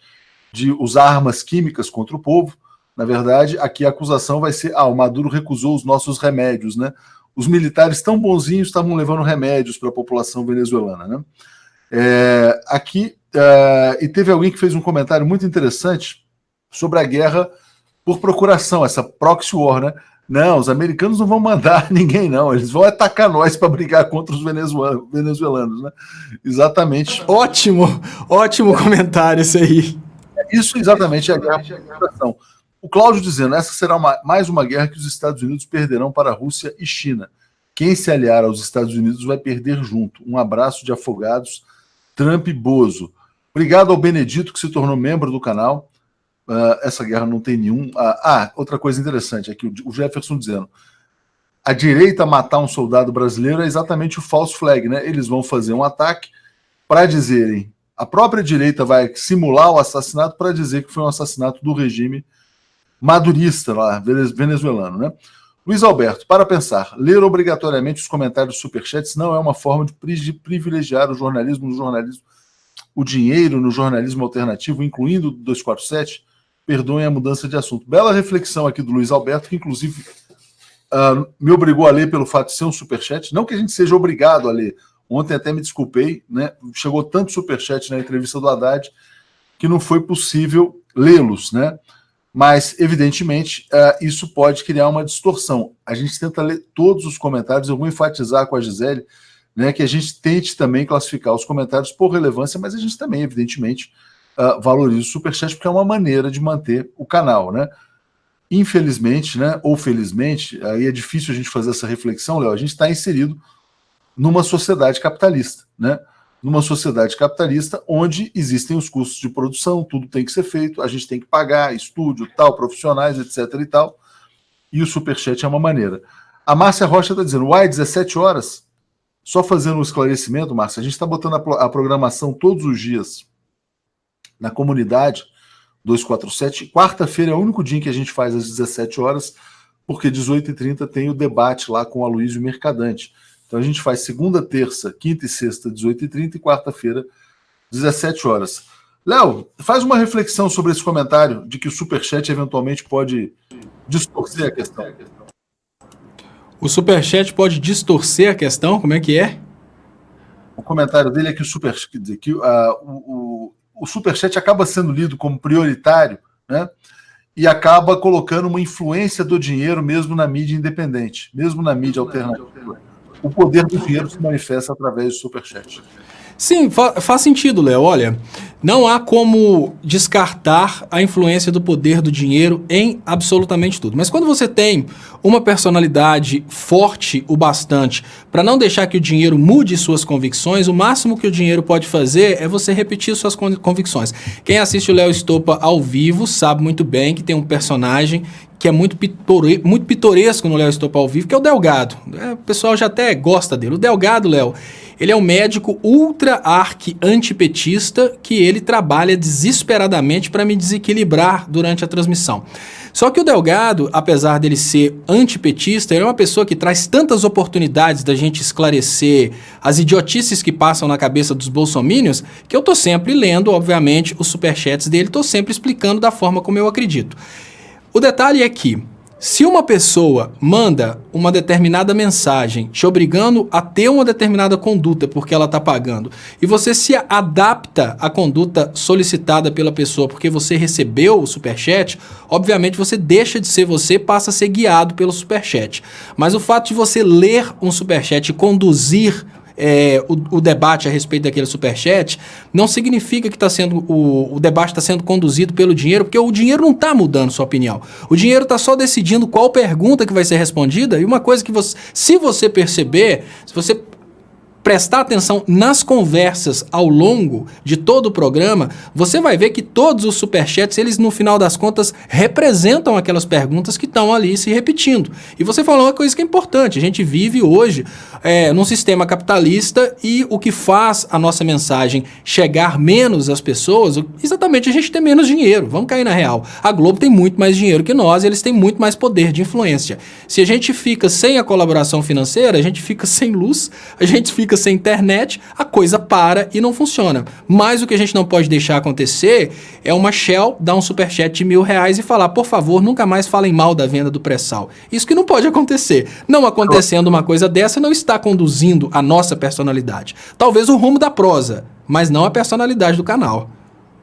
de usar armas químicas contra o povo. Na verdade, aqui a acusação vai ser: o Maduro recusou os nossos remédios, né? Os militares tão bonzinhos estavam levando remédios para a população venezuelana, né? E teve alguém que fez um comentário muito interessante sobre a guerra por procuração, essa proxy war, né? Não, os americanos não vão mandar ninguém, não. Eles vão atacar nós para brigar contra os venezuelanos, né? Exatamente. Ótimo comentário esse aí. Isso exatamente é a guerra por procuração. O Cláudio dizendo, essa será mais uma guerra que os Estados Unidos perderão para a Rússia e China. Quem se aliar aos Estados Unidos vai perder junto. Um abraço de afogados, Trump e Bozo. Obrigado ao Benedito, que se tornou membro do canal. Essa guerra não tem nenhum... outra coisa interessante aqui, o Jefferson dizendo, a direita matar um soldado brasileiro é exatamente o false flag, né? Eles vão fazer um ataque para dizerem, a própria direita vai simular o assassinato para dizer que foi um assassinato do regime madurista lá, venezuelano, né? Luiz Alberto, para pensar, ler obrigatoriamente os comentários dos superchats não é uma forma de privilegiar o jornalismo, o dinheiro no jornalismo alternativo, incluindo o 247? Perdoem a mudança de assunto. Bela reflexão aqui do Luiz Alberto, que inclusive me obrigou a ler pelo fato de ser um superchat. Não que a gente seja obrigado a ler. Ontem até me desculpei, né? Chegou tanto superchat na entrevista do Haddad que não foi possível lê-los, né? Mas, evidentemente, isso pode criar uma distorção. A gente tenta ler todos os comentários, eu vou enfatizar com a Gisele, né, que a gente tente também classificar os comentários por relevância, mas a gente também, evidentemente, valoriza o Superchat, porque é uma maneira de manter o canal, né? Infelizmente, né, ou felizmente, aí é difícil a gente fazer essa reflexão, Léo, a gente está inserido numa sociedade capitalista, né? Numa sociedade capitalista onde existem os custos de produção, tudo tem que ser feito, a gente tem que pagar estúdio, tal, profissionais, etc e tal, e o Superchat é uma maneira. A Márcia Rocha está dizendo, uai, 17 horas? Só fazendo um esclarecimento, Márcia, a gente está botando a programação todos os dias na comunidade 247. Quarta-feira é o único dia em que a gente faz às 17 horas, porque 18h30 tem o debate lá com o Aloysio Mercadante. Então a gente faz segunda, terça, quinta e sexta, 18h30 e quarta-feira, 17 horas. Léo, faz uma reflexão sobre esse comentário de que o Superchat eventualmente pode distorcer a questão. O Superchat pode distorcer a questão? Como é que é? O comentário dele é que o Superchat acaba sendo lido como prioritário, né? E acaba colocando uma influência do dinheiro mesmo na mídia independente, mesmo na mídia alternativa. O poder do dinheiro se manifesta através do Superchat. Sim, faz sentido, Léo. Olha, não há como descartar a influência do poder do dinheiro em absolutamente tudo. Mas quando você tem uma personalidade forte o bastante para não deixar que o dinheiro mude suas convicções, o máximo que o dinheiro pode fazer é você repetir suas convicções. Quem assiste o Léo Stoppa ao vivo sabe muito bem que tem um personagem que é muito pitoresco no Léo Stoppa ao vivo, que é o Delgado. O pessoal já até gosta dele. O Delgado, Léo, ele é um médico ultra-arque-antipetista que ele trabalha desesperadamente para me desequilibrar durante a transmissão. Só que o Delgado, apesar dele ser antipetista, ele é uma pessoa que traz tantas oportunidades da gente esclarecer as idiotices que passam na cabeça dos bolsominions, que eu tô sempre lendo, obviamente, os superchats dele, tô sempre explicando da forma como eu acredito. O detalhe é que, se uma pessoa manda uma determinada mensagem te obrigando a ter uma determinada conduta porque ela está pagando, e você se adapta à conduta solicitada pela pessoa porque você recebeu o superchat, obviamente você deixa de ser você, passa a ser guiado pelo superchat. Mas o fato de você ler um superchat e conduzir o debate a respeito daquele superchat, não significa que o debate está sendo conduzido pelo dinheiro, porque o dinheiro não está mudando sua opinião. O dinheiro está só decidindo qual pergunta que vai ser respondida, e uma coisa que se você perceber, se você prestar atenção nas conversas ao longo de todo o programa, você vai ver que todos os superchats, eles no final das contas representam aquelas perguntas que estão ali se repetindo. E você falou uma coisa que é importante, a gente vive hoje num sistema capitalista e o que faz a nossa mensagem chegar menos às pessoas, exatamente a gente ter menos dinheiro, vamos cair na real. A Globo tem muito mais dinheiro que nós, eles têm muito mais poder de influência. Se a gente fica sem a colaboração financeira, a gente fica sem luz, a gente fica sem internet, a coisa para e não funciona. Mas o que a gente não pode deixar acontecer é uma Shell dar um superchat de R$1.000 e falar, por favor, nunca mais falem mal da venda do pré-sal. Isso que não pode acontecer. Não acontecendo uma coisa dessa, não está conduzindo a nossa personalidade. Talvez o rumo da prosa, mas não a personalidade do canal.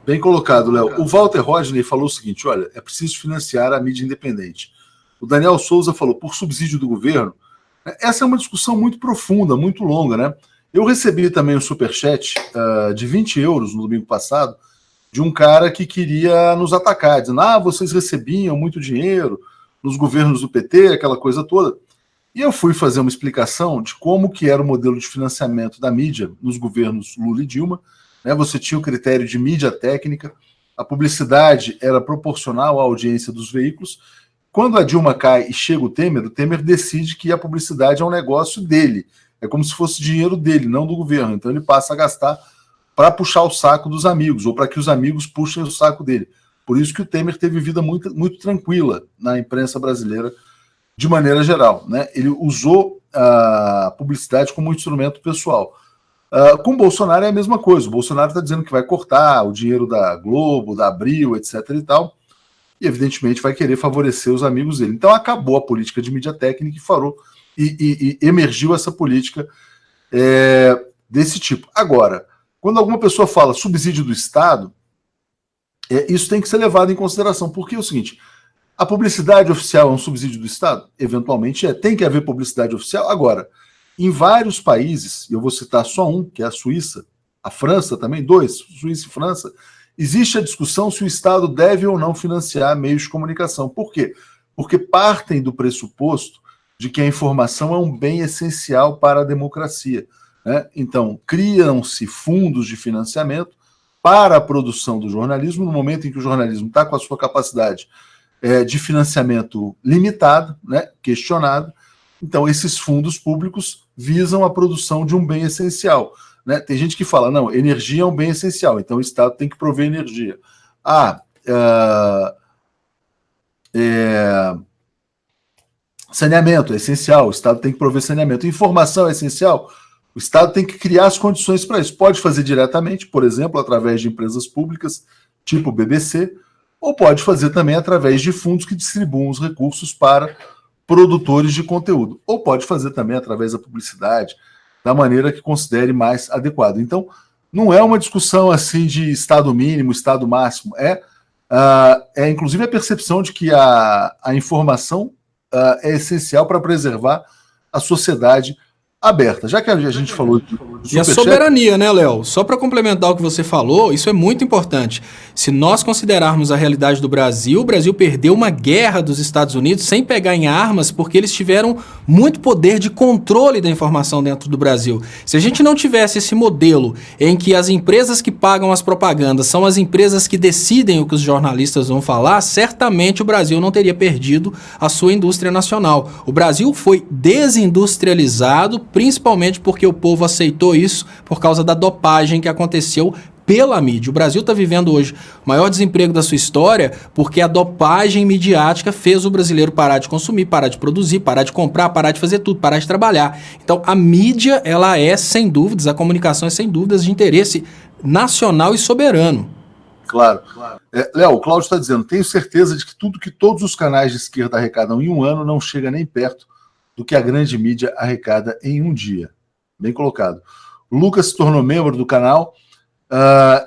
Bem colocado, Léo. O Walter Rodney falou o seguinte, olha, é preciso financiar a mídia independente. O Daniel Souza falou, por subsídio do governo. Essa é uma discussão muito profunda, muito longa, né? Eu recebi também um superchat de 20 euros no domingo passado de um cara que queria nos atacar, dizendo, vocês recebiam muito dinheiro nos governos do PT, aquela coisa toda. E eu fui fazer uma explicação de como que era o modelo de financiamento da mídia nos governos Lula e Dilma. Né? Você tinha o critério de mídia técnica, a publicidade era proporcional à audiência dos veículos. Quando a Dilma cai e chega o Temer decide que a publicidade é um negócio dele. É como se fosse dinheiro dele, não do governo. Então ele passa a gastar para puxar o saco dos amigos, ou para que os amigos puxem o saco dele. Por isso que o Temer teve vida muito, muito tranquila na imprensa brasileira, de maneira geral. Né? Ele usou a publicidade como um instrumento pessoal. Com o Bolsonaro é a mesma coisa. O Bolsonaro está dizendo que vai cortar o dinheiro da Globo, da Abril, etc. e tal. E, evidentemente, vai querer favorecer os amigos dele. Então, acabou a política de mídia técnica e emergiu essa política desse tipo. Agora, quando alguma pessoa fala subsídio do Estado, Isso tem que ser levado em consideração, porque é o seguinte, a publicidade oficial é um subsídio do Estado? Eventualmente tem que haver publicidade oficial. Agora, em vários países, e eu vou citar só um, que é a Suíça, a França também, dois, Suíça e França, existe a discussão se o Estado deve ou não financiar meios de comunicação. Por quê? Porque partem do pressuposto de que a informação é um bem essencial para a democracia, né? Então, criam-se fundos de financiamento para a produção do jornalismo, no momento em que o jornalismo está com a sua capacidade de financiamento limitado, né, questionado. Então, esses fundos públicos visam a produção de um bem essencial, né? Tem gente que fala, não, energia é um bem essencial, então o Estado tem que prover energia. Saneamento é essencial, o Estado tem que prover saneamento. Informação é essencial, o Estado tem que criar as condições para isso. Pode fazer diretamente, por exemplo, através de empresas públicas, tipo o BBC, ou pode fazer também através de fundos que distribuam os recursos para produtores de conteúdo. Ou pode fazer também através da publicidade, da maneira que considere mais adequado. Então, não é uma discussão assim de Estado mínimo, Estado máximo. É inclusive a percepção de que a informação é essencial para preservar a sociedade aberta. Já que a gente falou de e a soberania, né, Léo? Só para complementar o que você falou, isso é muito importante. Se nós considerarmos a realidade do Brasil, o Brasil perdeu uma guerra dos Estados Unidos sem pegar em armas, porque eles tiveram muito poder de controle da informação dentro do Brasil. Se a gente não tivesse esse modelo em que as empresas que pagam as propagandas são as empresas que decidem o que os jornalistas vão falar, certamente o Brasil não teria perdido a sua indústria nacional. O Brasil foi desindustrializado, principalmente porque o povo aceitou isso por causa da dopagem que aconteceu pela mídia. O Brasil está vivendo hoje o maior desemprego da sua história porque a dopagem midiática fez o brasileiro parar de consumir, parar de produzir, parar de comprar, parar de fazer tudo, parar de trabalhar. Então a mídia, ela é sem dúvidas, a comunicação é sem dúvidas de interesse nacional e soberano. Claro. Léo, o Cláudio está dizendo, tenho certeza de que tudo que todos os canais de esquerda arrecadam em um ano não chega nem perto do que a grande mídia arrecada em um dia. Bem colocado. O Lucas se tornou membro do canal.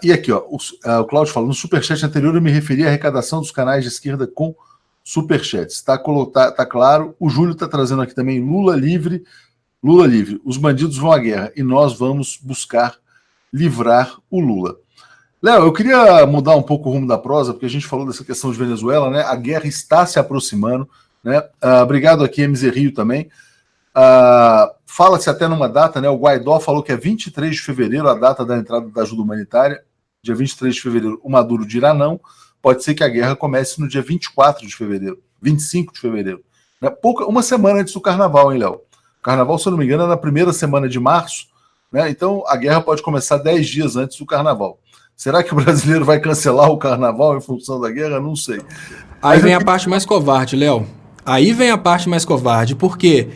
E aqui, ó, o Cláudio falou, no superchat anterior eu me referi à arrecadação dos canais de esquerda com superchats. Está claro. O Júlio está trazendo aqui também Lula livre. Lula livre. Os bandidos vão à guerra e nós vamos buscar livrar o Lula. Léo, eu queria mudar um pouco o rumo da prosa, porque a gente falou dessa questão de Venezuela, né? A guerra está se aproximando, né? Obrigado aqui, MZ Rio também. Fala-se até numa data, né? O Guaidó falou que é 23 de fevereiro a data da entrada da ajuda humanitária. Dia 23 de fevereiro, o Maduro dirá não. Pode ser que a guerra comece no dia 24 de fevereiro, 25 de fevereiro. Né? Uma semana antes do carnaval, hein, Léo? O carnaval, se eu não me engano, é na primeira semana de março, né? Então a guerra pode começar 10 dias antes do carnaval. Será que o brasileiro vai cancelar o carnaval em função da guerra? Não sei. Aí vem a parte mais covarde, Léo. Aí vem a parte mais covarde, porque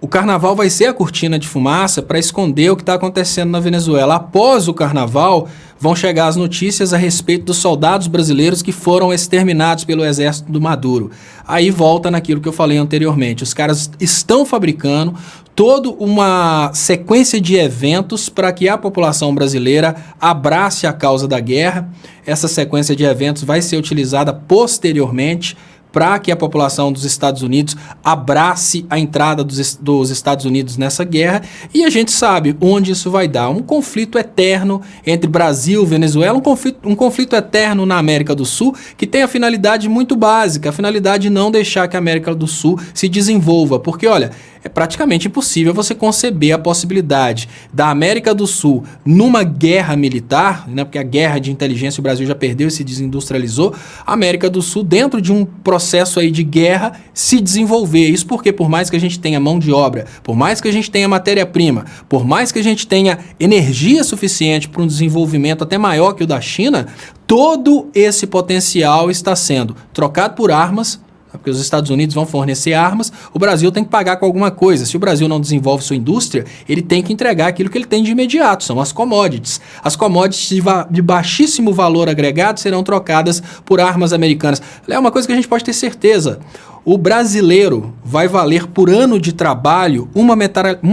o carnaval vai ser a cortina de fumaça para esconder o que está acontecendo na Venezuela. Após o carnaval, vão chegar as notícias a respeito dos soldados brasileiros que foram exterminados pelo exército do Maduro. Aí volta naquilo que eu falei anteriormente. Os caras estão fabricando toda uma sequência de eventos para que a população brasileira abrace a causa da guerra. Essa sequência de eventos vai ser utilizada posteriormente para que a população dos Estados Unidos abrace a entrada dos Estados Unidos nessa guerra, e a gente sabe onde isso vai dar. Um conflito eterno entre Brasil e Venezuela, um conflito eterno na América do Sul, que tem a finalidade muito básica, a finalidade de não deixar que a América do Sul se desenvolva, porque, olha, é praticamente impossível você conceber a possibilidade da América do Sul numa guerra militar, né, porque a guerra de inteligência o Brasil já perdeu e se desindustrializou, a América do Sul dentro de um processo aí de guerra se desenvolver. Isso porque por mais que a gente tenha mão de obra, por mais que a gente tenha matéria-prima, por mais que a gente tenha energia suficiente para um desenvolvimento até maior que o da China, todo esse potencial está sendo trocado por armas, porque os Estados Unidos vão fornecer armas, o Brasil tem que pagar com alguma coisa. Se o Brasil não desenvolve sua indústria, ele tem que entregar aquilo que ele tem de imediato, são as commodities. As commodities de baixíssimo valor agregado serão trocadas por armas americanas. É uma coisa que a gente pode ter certeza. O brasileiro vai valer por ano de trabalho uma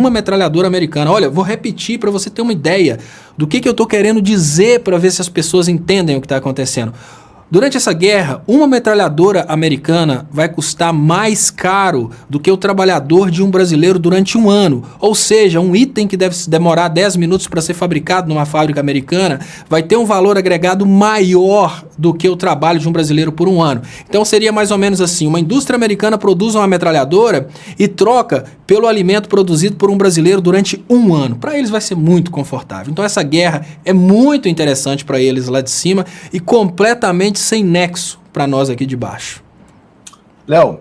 metralhadora americana. Olha, vou repetir para você ter uma ideia do que eu estou querendo dizer para ver se as pessoas entendem o que está acontecendo. Durante essa guerra, uma metralhadora americana vai custar mais caro do que o trabalhador de um brasileiro durante um ano. Ou seja, um item que deve demorar 10 minutos para ser fabricado numa fábrica americana vai ter um valor agregado maior do que o trabalho de um brasileiro por um ano. Então seria mais ou menos assim, uma indústria americana produz uma metralhadora e troca pelo alimento produzido por um brasileiro durante um ano. Para eles vai ser muito confortável. Então essa guerra é muito interessante para eles lá de cima e completamente sem nexo para nós aqui de baixo. Léo,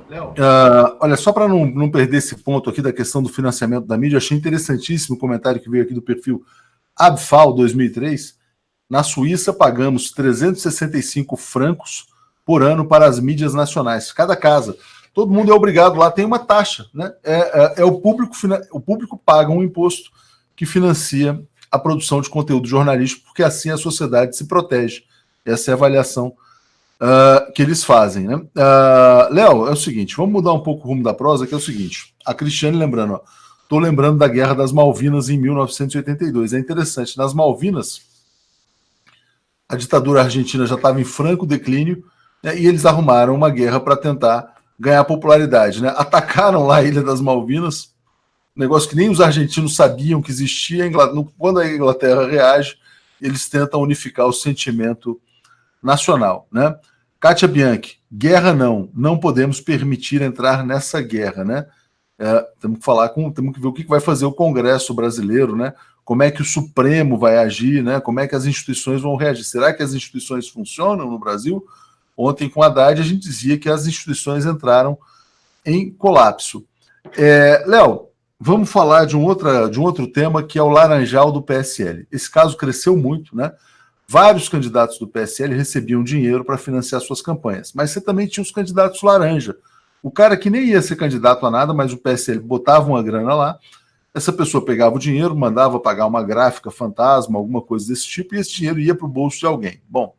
olha, só para não perder esse ponto aqui da questão do financiamento da mídia, achei interessantíssimo o comentário que veio aqui do perfil Abfal 2003. Na Suíça pagamos 365 francos por ano para as mídias nacionais. Cada casa. Todo mundo é obrigado lá, tem uma taxa, né? O público paga um imposto que financia a produção de conteúdo jornalístico, porque assim a sociedade se protege. Essa é a avaliação que eles fazem, né? Léo, é o seguinte, vamos mudar um pouco o rumo da prosa, que é o seguinte, a Cristiane lembrando, estou lembrando da Guerra das Malvinas em 1982, é interessante, nas Malvinas, a ditadura argentina já estava em franco declínio, né, e eles arrumaram uma guerra para tentar ganhar popularidade, né? Atacaram lá a Ilha das Malvinas, negócio que nem os argentinos sabiam que existia, quando a Inglaterra reage, eles tentam unificar o sentimento nacional, né? Kátia Bianchi, guerra não podemos permitir entrar nessa guerra, né? Temos que ver o que vai fazer o Congresso brasileiro, né? Como é que o Supremo vai agir, né? Como é que as instituições vão reagir? Será que as instituições funcionam no Brasil? Ontem com a Haddad a gente dizia que as instituições entraram em colapso. Léo, vamos falar de um outro tema que é o Laranjal do PSL. Esse caso cresceu muito, né? Vários candidatos do PSL recebiam dinheiro para financiar suas campanhas, mas você também tinha os candidatos laranja. O cara que nem ia ser candidato a nada, mas o PSL botava uma grana lá, essa pessoa pegava o dinheiro, mandava pagar uma gráfica fantasma, alguma coisa desse tipo, e esse dinheiro ia para o bolso de alguém. Bom,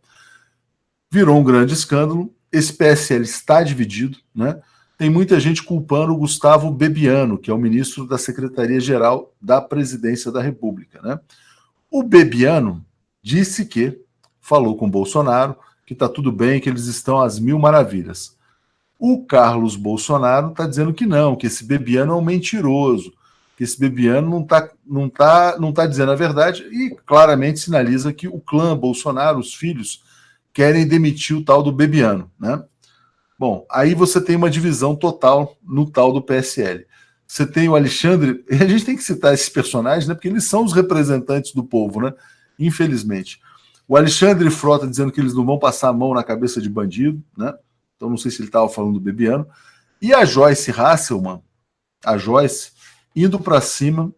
virou um grande escândalo, esse PSL está dividido, né? Tem muita gente culpando o Gustavo Bebiano, que é o ministro da Secretaria-Geral da Presidência da República, né? O Bebiano disse que falou com o Bolsonaro, que está tudo bem, que eles estão às mil maravilhas. O Carlos Bolsonaro está dizendo que não, que esse Bebiano é um mentiroso, que esse Bebiano não tá dizendo a verdade e claramente sinaliza que o clã Bolsonaro, os filhos, querem demitir o tal do Bebiano, né? Bom, aí você tem uma divisão total no tal do PSL. Você tem o Alexandre, e a gente tem que citar esses personagens, né? Porque eles são os representantes do povo, né? Infelizmente. O Alexandre Frota dizendo que eles não vão passar a mão na cabeça de bandido, né? Então não sei se ele estava falando do Bebiano. E a Joyce Hasselman, a Joyce, indo para cima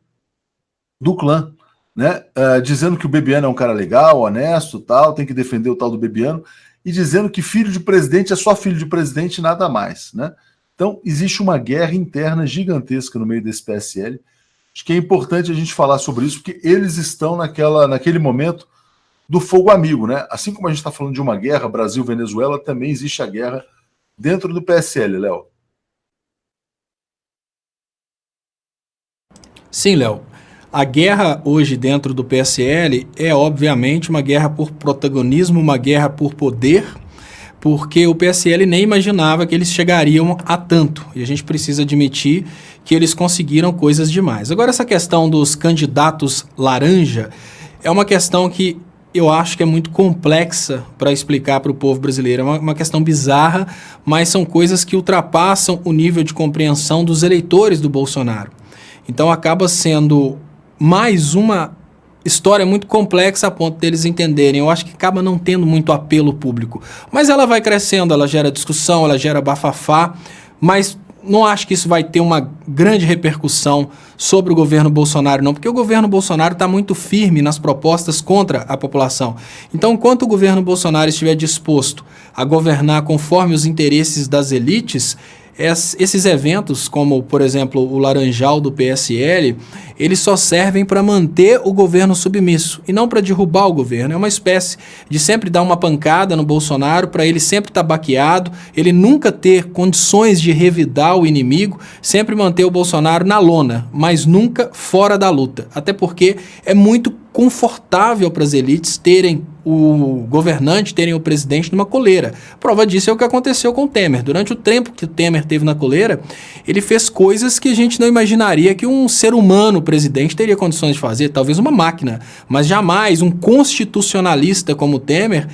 do clã, né? Dizendo que o Bebiano é um cara legal, honesto, tal, tem que defender o tal do Bebiano, e dizendo que filho de presidente é só filho de presidente e nada mais, né? Então existe uma guerra interna gigantesca no meio desse PSL. Acho que é importante a gente falar sobre isso, porque eles estão naquele momento do fogo amigo, né? Assim como a gente está falando de uma guerra, Brasil-Venezuela, também existe a guerra dentro do PSL, Léo. Sim, Léo. A guerra hoje dentro do PSL é, obviamente, uma guerra por protagonismo, uma guerra por poder, porque o PSL nem imaginava que eles chegariam a tanto. E a gente precisa admitir que eles conseguiram coisas demais. Agora, essa questão dos candidatos laranja é uma questão que eu acho que é muito complexa para explicar para o povo brasileiro. É uma questão bizarra, mas são coisas que ultrapassam o nível de compreensão dos eleitores do Bolsonaro. Então acaba sendo mais uma história muito complexa a ponto deles entenderem. Eu acho que acaba não tendo muito apelo público. Mas ela vai crescendo, ela gera discussão, ela gera bafafá, mas não acho que isso vai ter uma grande repercussão sobre o governo Bolsonaro, não, porque o governo Bolsonaro está muito firme nas propostas contra a população. Então, enquanto o governo Bolsonaro estiver disposto a governar conforme os interesses das elites, esses eventos, como, por exemplo, o Laranjal do PSL, eles só servem para manter o governo submisso e não para derrubar o governo. É uma espécie de sempre dar uma pancada no Bolsonaro para ele sempre estar baqueado, ele nunca ter condições de revidar o inimigo, sempre manter o Bolsonaro na lona, mas nunca fora da luta. Até porque é muito confortável para as elites terem o governante terem o presidente numa coleira. Prova disso é o que aconteceu com o Temer. Durante o tempo que o Temer teve na coleira, ele fez coisas que a gente não imaginaria que um ser humano presidente teria condições de fazer, talvez uma máquina, mas jamais um constitucionalista como o Temer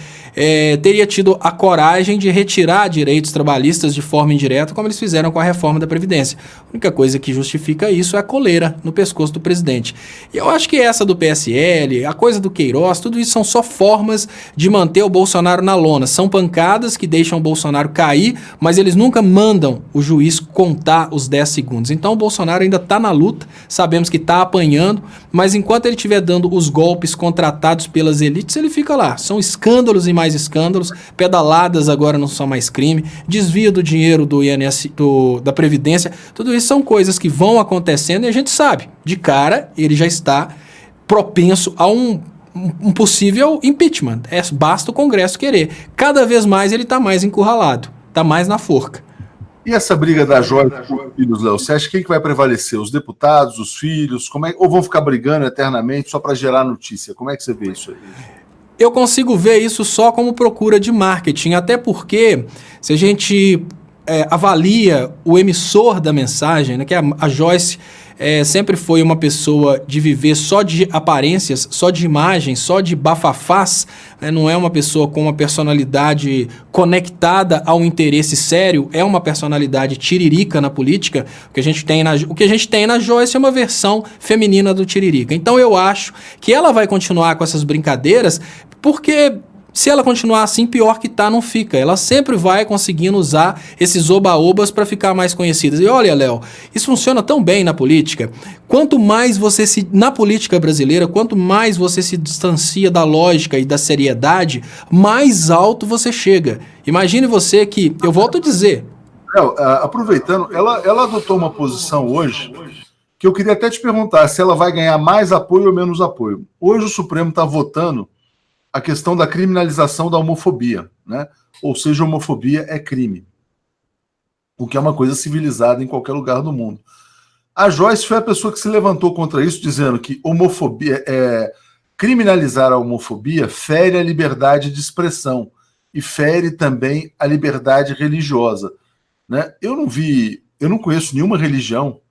teria tido a coragem de retirar direitos trabalhistas de forma indireta, como eles fizeram com a reforma da Previdência. A única coisa que justifica isso é a coleira no pescoço do presidente. E eu acho que essa do PSL, a coisa do Queiroz, tudo isso são só formas de manter o Bolsonaro na lona. São pancadas que deixam o Bolsonaro cair, mas eles nunca mandam o juiz contar os 10 segundos. Então o Bolsonaro ainda está na luta, sabemos que está apanhando, mas enquanto ele estiver dando os golpes contratados pelas elites, ele fica lá. São escândalos e mais escândalos, pedaladas agora não são mais crime, desvio do dinheiro do INSS, da Previdência, tudo isso são coisas que vão acontecendo e a gente sabe, de cara ele já está propenso a um possível impeachment. Basta o Congresso querer. Cada vez mais ele está mais encurralado, está mais na forca. E essa briga da Joyce com os filhos, Léo? Você acha quem que vai prevalecer? Os deputados, os filhos? Ou vão ficar brigando eternamente só para gerar notícia? Como é que você vê isso aí? Eu consigo ver isso só como procura de marketing, até porque se a gente avalia o emissor da mensagem, né, que a Joyce sempre foi uma pessoa de viver só de aparências, só de imagens, só de bafafás, né, não é uma pessoa com uma personalidade conectada ao interesse sério, é uma personalidade tiririca na política. O que a gente tem na Joyce é uma versão feminina do tiririca. Então eu acho que ela vai continuar com essas brincadeiras, porque se ela continuar assim, pior que tá, não fica. Ela sempre vai conseguindo usar esses oba-obas para ficar mais conhecida. E olha, Léo, isso funciona tão bem na política. Quanto mais na política brasileira, quanto mais você se distancia da lógica e da seriedade, mais alto você chega. Imagine você que, eu volto a dizer... Léo, aproveitando, ela adotou uma posição hoje que eu queria até te perguntar se ela vai ganhar mais apoio ou menos apoio. Hoje o Supremo está votando a questão da criminalização da homofobia, né? Ou seja, homofobia é crime, o que é uma coisa civilizada em qualquer lugar do mundo. A Joyce foi a pessoa que se levantou contra isso, dizendo que criminalizar a homofobia fere a liberdade de expressão e fere também a liberdade religiosa, né? Eu não conheço nenhuma religião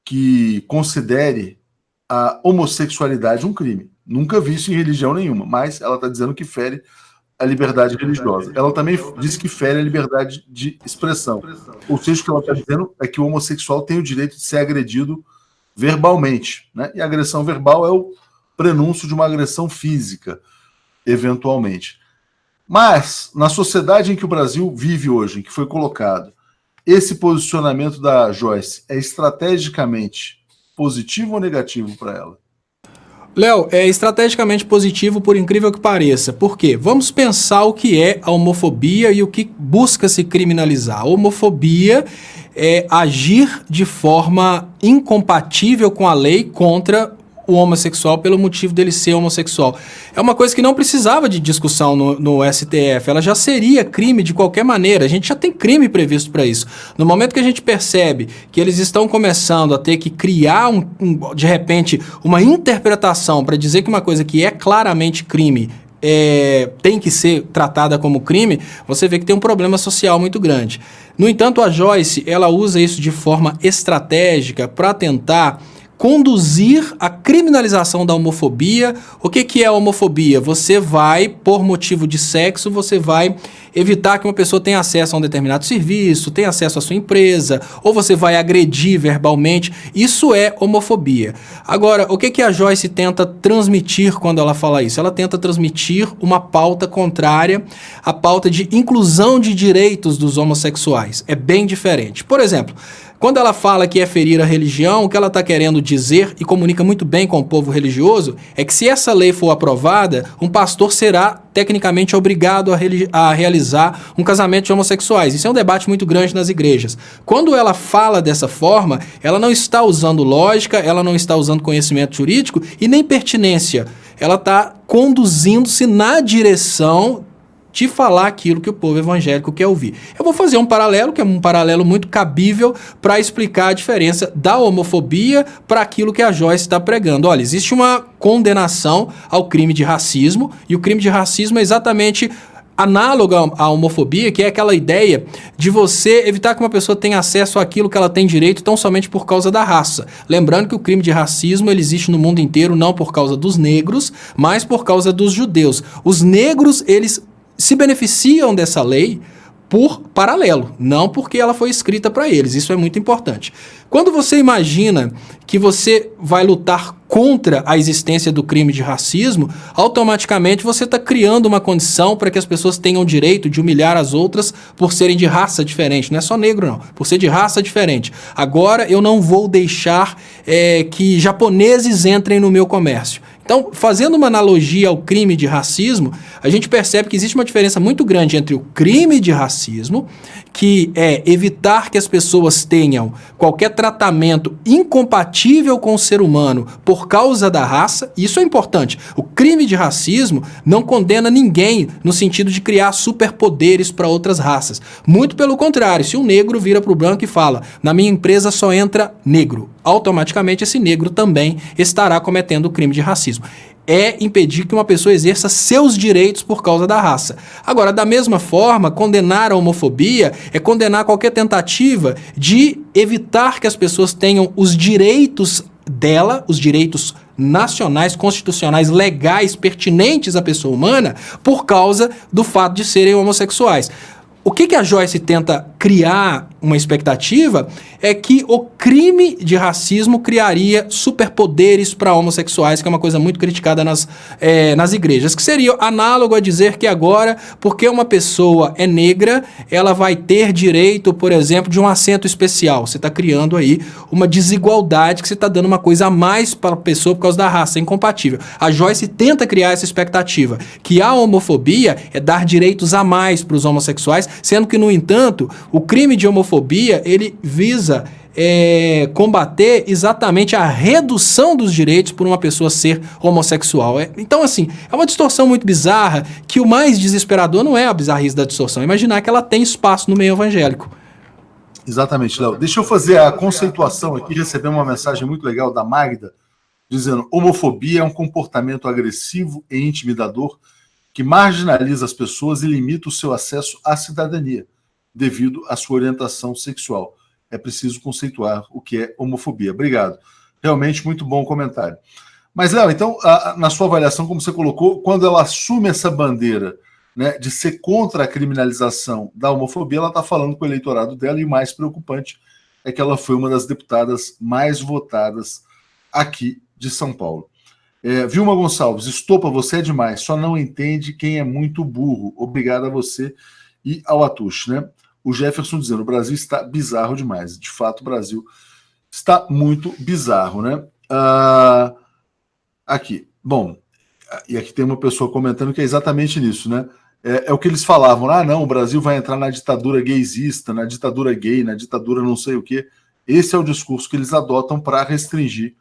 que considere a homossexualidade um crime. Nunca vi isso em religião nenhuma, mas ela está dizendo que fere a liberdade religiosa. Ela também disse que fere a liberdade de expressão. Ou seja, o que ela está dizendo é que o homossexual tem o direito de ser agredido verbalmente, né? E a agressão verbal é o prenúncio de uma agressão física, eventualmente. Mas, na sociedade em que o Brasil vive hoje, em que foi colocado, esse posicionamento da Joyce é estrategicamente positivo ou negativo para ela? Léo, é estrategicamente positivo, por incrível que pareça. Por quê? Vamos pensar o que é a homofobia e o que busca se criminalizar. A homofobia é agir de forma incompatível com a lei contra o homossexual pelo motivo dele ser homossexual. É uma coisa que não precisava de discussão no STF, ela já seria crime de qualquer maneira, a gente já tem crime previsto para isso. No momento que a gente percebe que eles estão começando a ter que criar, de repente, uma interpretação para dizer que uma coisa que é claramente crime tem que ser tratada como crime, você vê que tem um problema social muito grande. No entanto, a Joyce, ela usa isso de forma estratégica para tentar conduzir a criminalização da homofobia. O que é a homofobia? Você vai, por motivo de sexo, você vai evitar que uma pessoa tenha acesso a um determinado serviço, tenha acesso à sua empresa, ou você vai agredir verbalmente. Isso é homofobia. Agora, o que a Joyce tenta transmitir quando ela fala isso? Ela tenta transmitir uma pauta contrária à pauta de inclusão de direitos dos homossexuais. É bem diferente. Por exemplo, quando ela fala que é ferir a religião, o que ela está querendo dizer, e comunica muito bem com o povo religioso, é que se essa lei for aprovada, um pastor será tecnicamente obrigado a realizar um casamento de homossexuais. Isso é um debate muito grande nas igrejas. Quando ela fala dessa forma, ela não está usando lógica, ela não está usando conhecimento jurídico e nem pertinência. Ela está conduzindo-se na direção te falar aquilo que o povo evangélico quer ouvir. Eu vou fazer um paralelo, que é um paralelo muito cabível para explicar a diferença da homofobia para aquilo que a Joyce está pregando. Olha, existe uma condenação ao crime de racismo, e o crime de racismo é exatamente análogo à homofobia, que é aquela ideia de você evitar que uma pessoa tenha acesso àquilo que ela tem direito tão somente por causa da raça. Lembrando que o crime de racismo ele existe no mundo inteiro não por causa dos negros, mas por causa dos judeus. Os negros, eles se beneficiam dessa lei por paralelo, não porque ela foi escrita para eles. Isso é muito importante. Quando você imagina que você vai lutar contra a existência do crime de racismo, automaticamente você está criando uma condição para que as pessoas tenham o direito de humilhar as outras por serem de raça diferente. Não é só negro, não. Por ser de raça diferente. Agora eu não vou deixar que japoneses entrem no meu comércio. Então, fazendo uma analogia ao crime de racismo, a gente percebe que existe uma diferença muito grande entre o crime de racismo, que é evitar que as pessoas tenham qualquer tratamento incompatível com o ser humano por causa da raça. Isso é importante. O crime de racismo não condena ninguém no sentido de criar superpoderes para outras raças. Muito pelo contrário, se um negro vira para o branco e fala, na minha empresa só entra negro, automaticamente esse negro também estará cometendo o crime de racismo. É impedir que uma pessoa exerça seus direitos por causa da raça. Agora, da mesma forma, condenar a homofobia é condenar qualquer tentativa de evitar que as pessoas tenham os direitos dela, os direitos nacionais, constitucionais, legais, pertinentes à pessoa humana, por causa do fato de serem homossexuais. O que a Joyce tenta criar uma expectativa é que o crime de racismo criaria superpoderes para homossexuais, que é uma coisa muito criticada nas igrejas, que seria análogo a dizer que agora, porque uma pessoa é negra, ela vai ter direito, por exemplo, de um assento especial. Você está criando aí uma desigualdade, que você está dando uma coisa a mais para a pessoa por causa da raça, é incompatível. A Joyce tenta criar essa expectativa, que a homofobia é dar direitos a mais para os homossexuais, sendo que, no entanto, o crime de homofobia, ele visa combater exatamente a redução dos direitos por uma pessoa ser homossexual. Então, assim, é uma distorção muito bizarra, que o mais desesperador não é a bizarrice da distorção, é imaginar que ela tem espaço no meio evangélico. Exatamente, Léo. Deixa eu fazer a conceituação aqui. Recebemos uma mensagem muito legal da Magda, dizendo: homofobia é um comportamento agressivo e intimidador que marginaliza as pessoas e limita o seu acesso à cidadania, devido à sua orientação sexual. É preciso conceituar o que é homofobia. Obrigado. Realmente muito bom o comentário. Mas, Léo, então, na sua avaliação, como você colocou, quando ela assume essa bandeira, né, de ser contra a criminalização da homofobia, ela está falando com o eleitorado dela, e o mais preocupante é que ela foi uma das deputadas mais votadas aqui de São Paulo. Vilma Gonçalves, Estopa, você é demais, só não entende quem é muito burro. Obrigado a você e ao Atush, né? O Jefferson dizendo: o Brasil está bizarro demais. De fato, o Brasil está muito bizarro, né? Aqui, bom, e aqui tem uma pessoa comentando que é exatamente nisso, né? É o que eles falavam: não, o Brasil vai entrar na ditadura gaysista, na ditadura gay, na ditadura não sei o quê. Esse é o discurso que eles adotam para restringir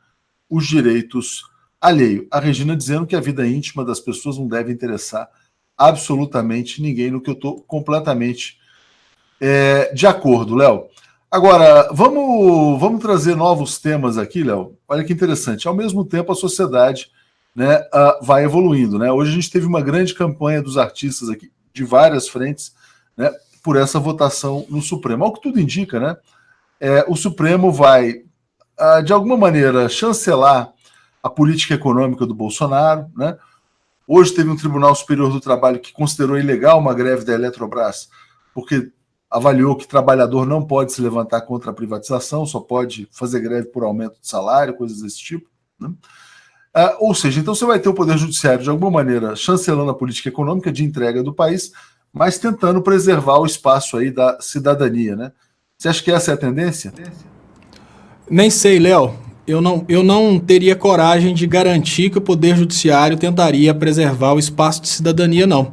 os direitos alheios. A Regina dizendo que a vida íntima das pessoas não deve interessar absolutamente ninguém, no que eu estou completamente de acordo, Léo. Agora, vamos trazer novos temas aqui, Léo. Olha que interessante. Ao mesmo tempo, a sociedade, né, vai evoluindo, né? Hoje a gente teve uma grande campanha dos artistas aqui, de várias frentes, né, por essa votação no Supremo. Ao que tudo indica, né? O Supremo vai, de alguma maneira, chancelar a política econômica do Bolsonaro, né? Hoje teve um Tribunal Superior do Trabalho que considerou ilegal uma greve da Eletrobras, porque avaliou que trabalhador não pode se levantar contra a privatização, só pode fazer greve por aumento de salário, coisas desse tipo, né? Ou seja, então você vai ter o Poder Judiciário, de alguma maneira, chancelando a política econômica de entrega do país, mas tentando preservar o espaço aí da cidadania, né? Você acha que essa é a tendência? Nem sei, Léo. Eu não teria coragem de garantir que o Poder Judiciário tentaria preservar o espaço de cidadania, não.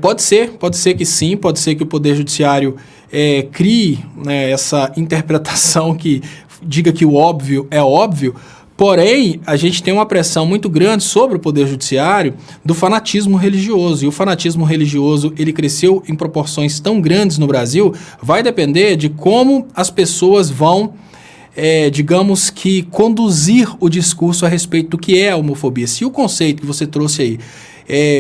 Pode ser que sim, pode ser que o Poder Judiciário crie, né, essa interpretação que diga que o óbvio é óbvio, Porém, a gente tem uma pressão muito grande sobre o Poder Judiciário do fanatismo religioso. E o fanatismo religioso, ele cresceu em proporções tão grandes no Brasil, vai depender de como as pessoas vão, digamos que, conduzir o discurso a respeito do que é a homofobia. Se o conceito que você trouxe aí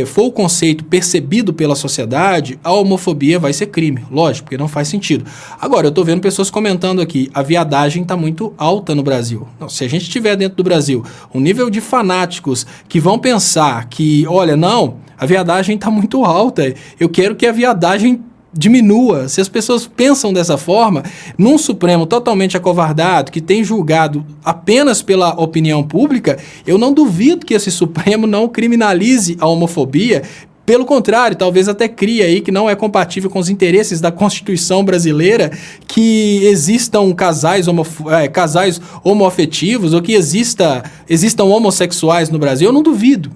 for o conceito percebido pela sociedade, a homofobia vai ser crime, lógico, porque não faz sentido. Agora, eu estou vendo pessoas comentando aqui, a viadagem está muito alta no Brasil. Não, se a gente tiver dentro do Brasil um nível de fanáticos que vão pensar que, olha, não, a viadagem está muito alta, eu quero que a viadagem diminua. Se as pessoas pensam dessa forma, num Supremo totalmente acovardado, que tem julgado apenas pela opinião pública, eu não duvido que esse Supremo não criminalize a homofobia. Pelo contrário, talvez até crie aí que não é compatível com os interesses da Constituição brasileira que existam casais homoafetivos ou que existam homossexuais no Brasil. Eu não duvido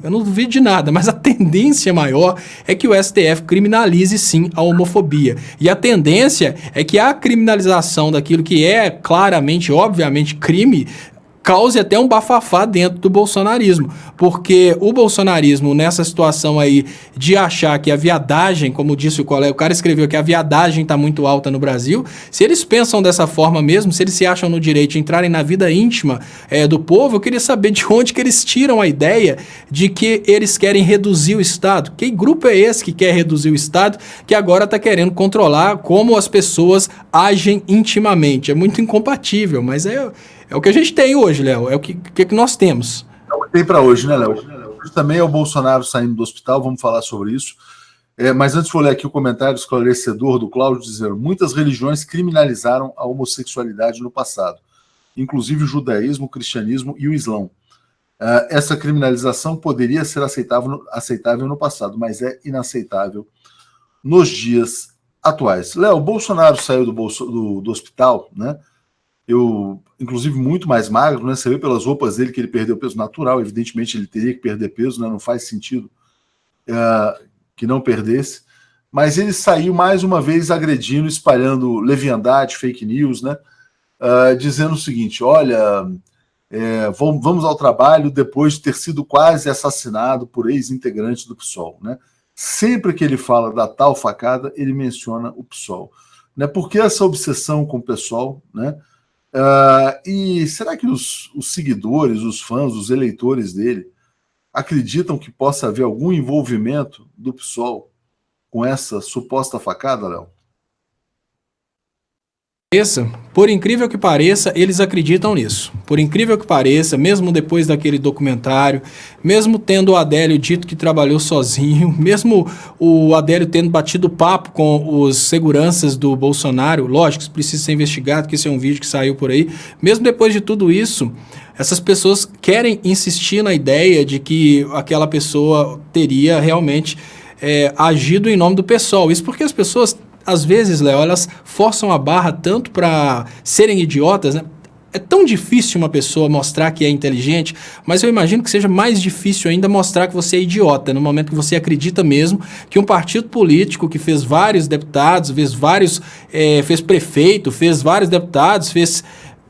de nada, mas a tendência maior é que o STF criminalize sim a homofobia. E a tendência é que a criminalização daquilo que é claramente, obviamente, crime, cause até um bafafá dentro do bolsonarismo, porque o bolsonarismo nessa situação aí de achar que a viadagem, como disse o colega, o cara escreveu que a viadagem está muito alta no Brasil, se eles pensam dessa forma mesmo, se eles se acham no direito de entrarem na vida íntima do povo, eu queria saber de onde que eles tiram a ideia de que eles querem reduzir o Estado. Que grupo é esse que quer reduzir o Estado, que agora está querendo controlar como as pessoas agem intimamente? É muito incompatível, mas é o que a gente tem hoje, Léo. É o que nós temos. É o que tem para hoje, né, Léo? Hoje também é o Bolsonaro saindo do hospital, vamos falar sobre isso. Mas antes vou ler aqui o comentário esclarecedor do Cláudio, dizendo: muitas religiões criminalizaram a homossexualidade no passado, inclusive o judaísmo, o cristianismo e o islão. Essa criminalização poderia ser aceitável no passado, mas é inaceitável nos dias atuais. Léo, o Bolsonaro saiu do hospital, né? Inclusive muito mais magro, né? Você vê pelas roupas dele que ele perdeu peso natural, evidentemente ele teria que perder peso, né? Não faz sentido que não perdesse, mas ele saiu mais uma vez agredindo, espalhando leviandade, fake news, né? Dizendo o seguinte: olha, vamos ao trabalho depois de ter sido quase assassinado por ex-integrantes do PSOL, né? Sempre que ele fala da tal facada, ele menciona o PSOL, né? Por que essa obsessão com o PSOL, né? E será que os seguidores, os fãs, os eleitores dele acreditam que possa haver algum envolvimento do PSOL com essa suposta facada, Léo? Por incrível que pareça, eles acreditam nisso. Por incrível que pareça, mesmo depois daquele documentário, mesmo tendo o Adélio dito que trabalhou sozinho, mesmo o Adélio tendo batido papo com os seguranças do Bolsonaro, lógico, isso precisa ser investigado, porque esse é um vídeo que saiu por aí, mesmo depois de tudo isso, essas pessoas querem insistir na ideia de que aquela pessoa teria realmente agido em nome do PSOL. Isso porque as pessoas, às vezes, Léo, elas forçam a barra tanto para serem idiotas, né? É tão difícil uma pessoa mostrar que é inteligente, mas eu imagino que seja mais difícil ainda mostrar que você é idiota, no momento que você acredita mesmo que um partido político que fez vários deputados, fez prefeito, fez vários deputados, fez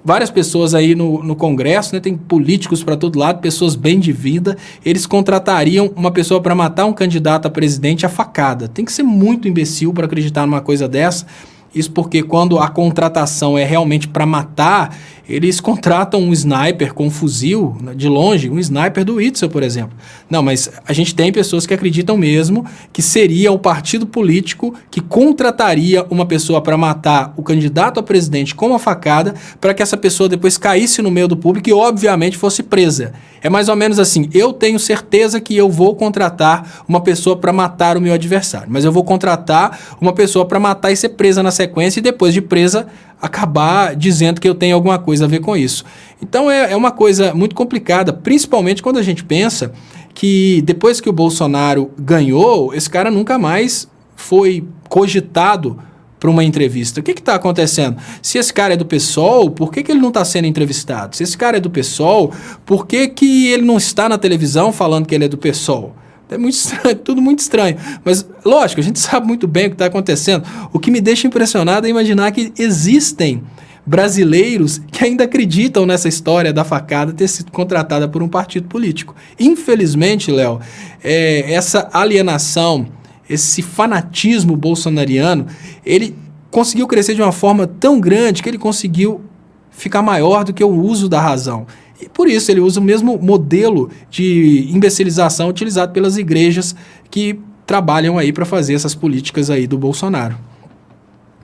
várias pessoas aí no Congresso, né? Tem políticos para todo lado, pessoas bem de vida, eles contratariam uma pessoa para matar um candidato a presidente a facada. Tem que ser muito imbecil para acreditar numa coisa dessa. Isso porque quando a contratação é realmente para matar, eles contratam um sniper com um fuzil, né, de longe, um sniper do Witzel, por exemplo. Não, mas a gente tem pessoas que acreditam mesmo que seria o partido político que contrataria uma pessoa para matar o candidato a presidente com uma facada, para que essa pessoa depois caísse no meio do público e, obviamente, fosse presa. É mais ou menos assim: eu tenho certeza que eu vou contratar uma pessoa para matar o meu adversário, mas eu vou contratar uma pessoa para matar e ser presa na sequência, e depois de presa acabar dizendo que eu tenho alguma coisa a ver com isso. Então é uma coisa muito complicada, principalmente quando a gente pensa que depois que o Bolsonaro ganhou, esse cara nunca mais foi cogitado para uma entrevista. O que está acontecendo? Se esse cara é do PSOL, por que ele não está sendo entrevistado? Se esse cara é do PSOL, por que ele não está na televisão falando que ele é do PSOL? É muito estranho, tudo muito estranho. Mas, lógico, a gente sabe muito bem o que está acontecendo. O que me deixa impressionado é imaginar que existem brasileiros que ainda acreditam nessa história da facada ter sido contratada por um partido político. Infelizmente, Léo, essa alienação, esse fanatismo bolsonariano, ele conseguiu crescer de uma forma tão grande que ele conseguiu ficar maior do que o uso da razão. E por isso ele usa o mesmo modelo de imbecilização utilizado pelas igrejas que trabalham aí para fazer essas políticas aí do Bolsonaro.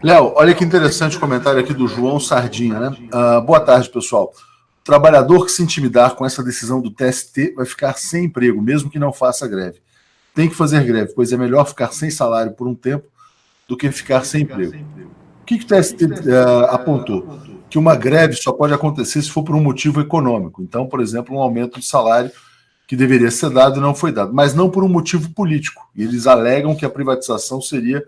Léo, olha que interessante o comentário aqui do João Sardinha, né? Boa tarde, pessoal. O trabalhador que se intimidar com essa decisão do TST vai ficar sem emprego, mesmo que não faça greve. Tem que fazer greve, pois é melhor ficar sem salário por um tempo do que ficar sem emprego. O que o TST apontou? Que uma greve só pode acontecer se for por um motivo econômico. Então, por exemplo, um aumento de salário que deveria ser dado e não foi dado, mas não por um motivo político. E eles alegam que a privatização seria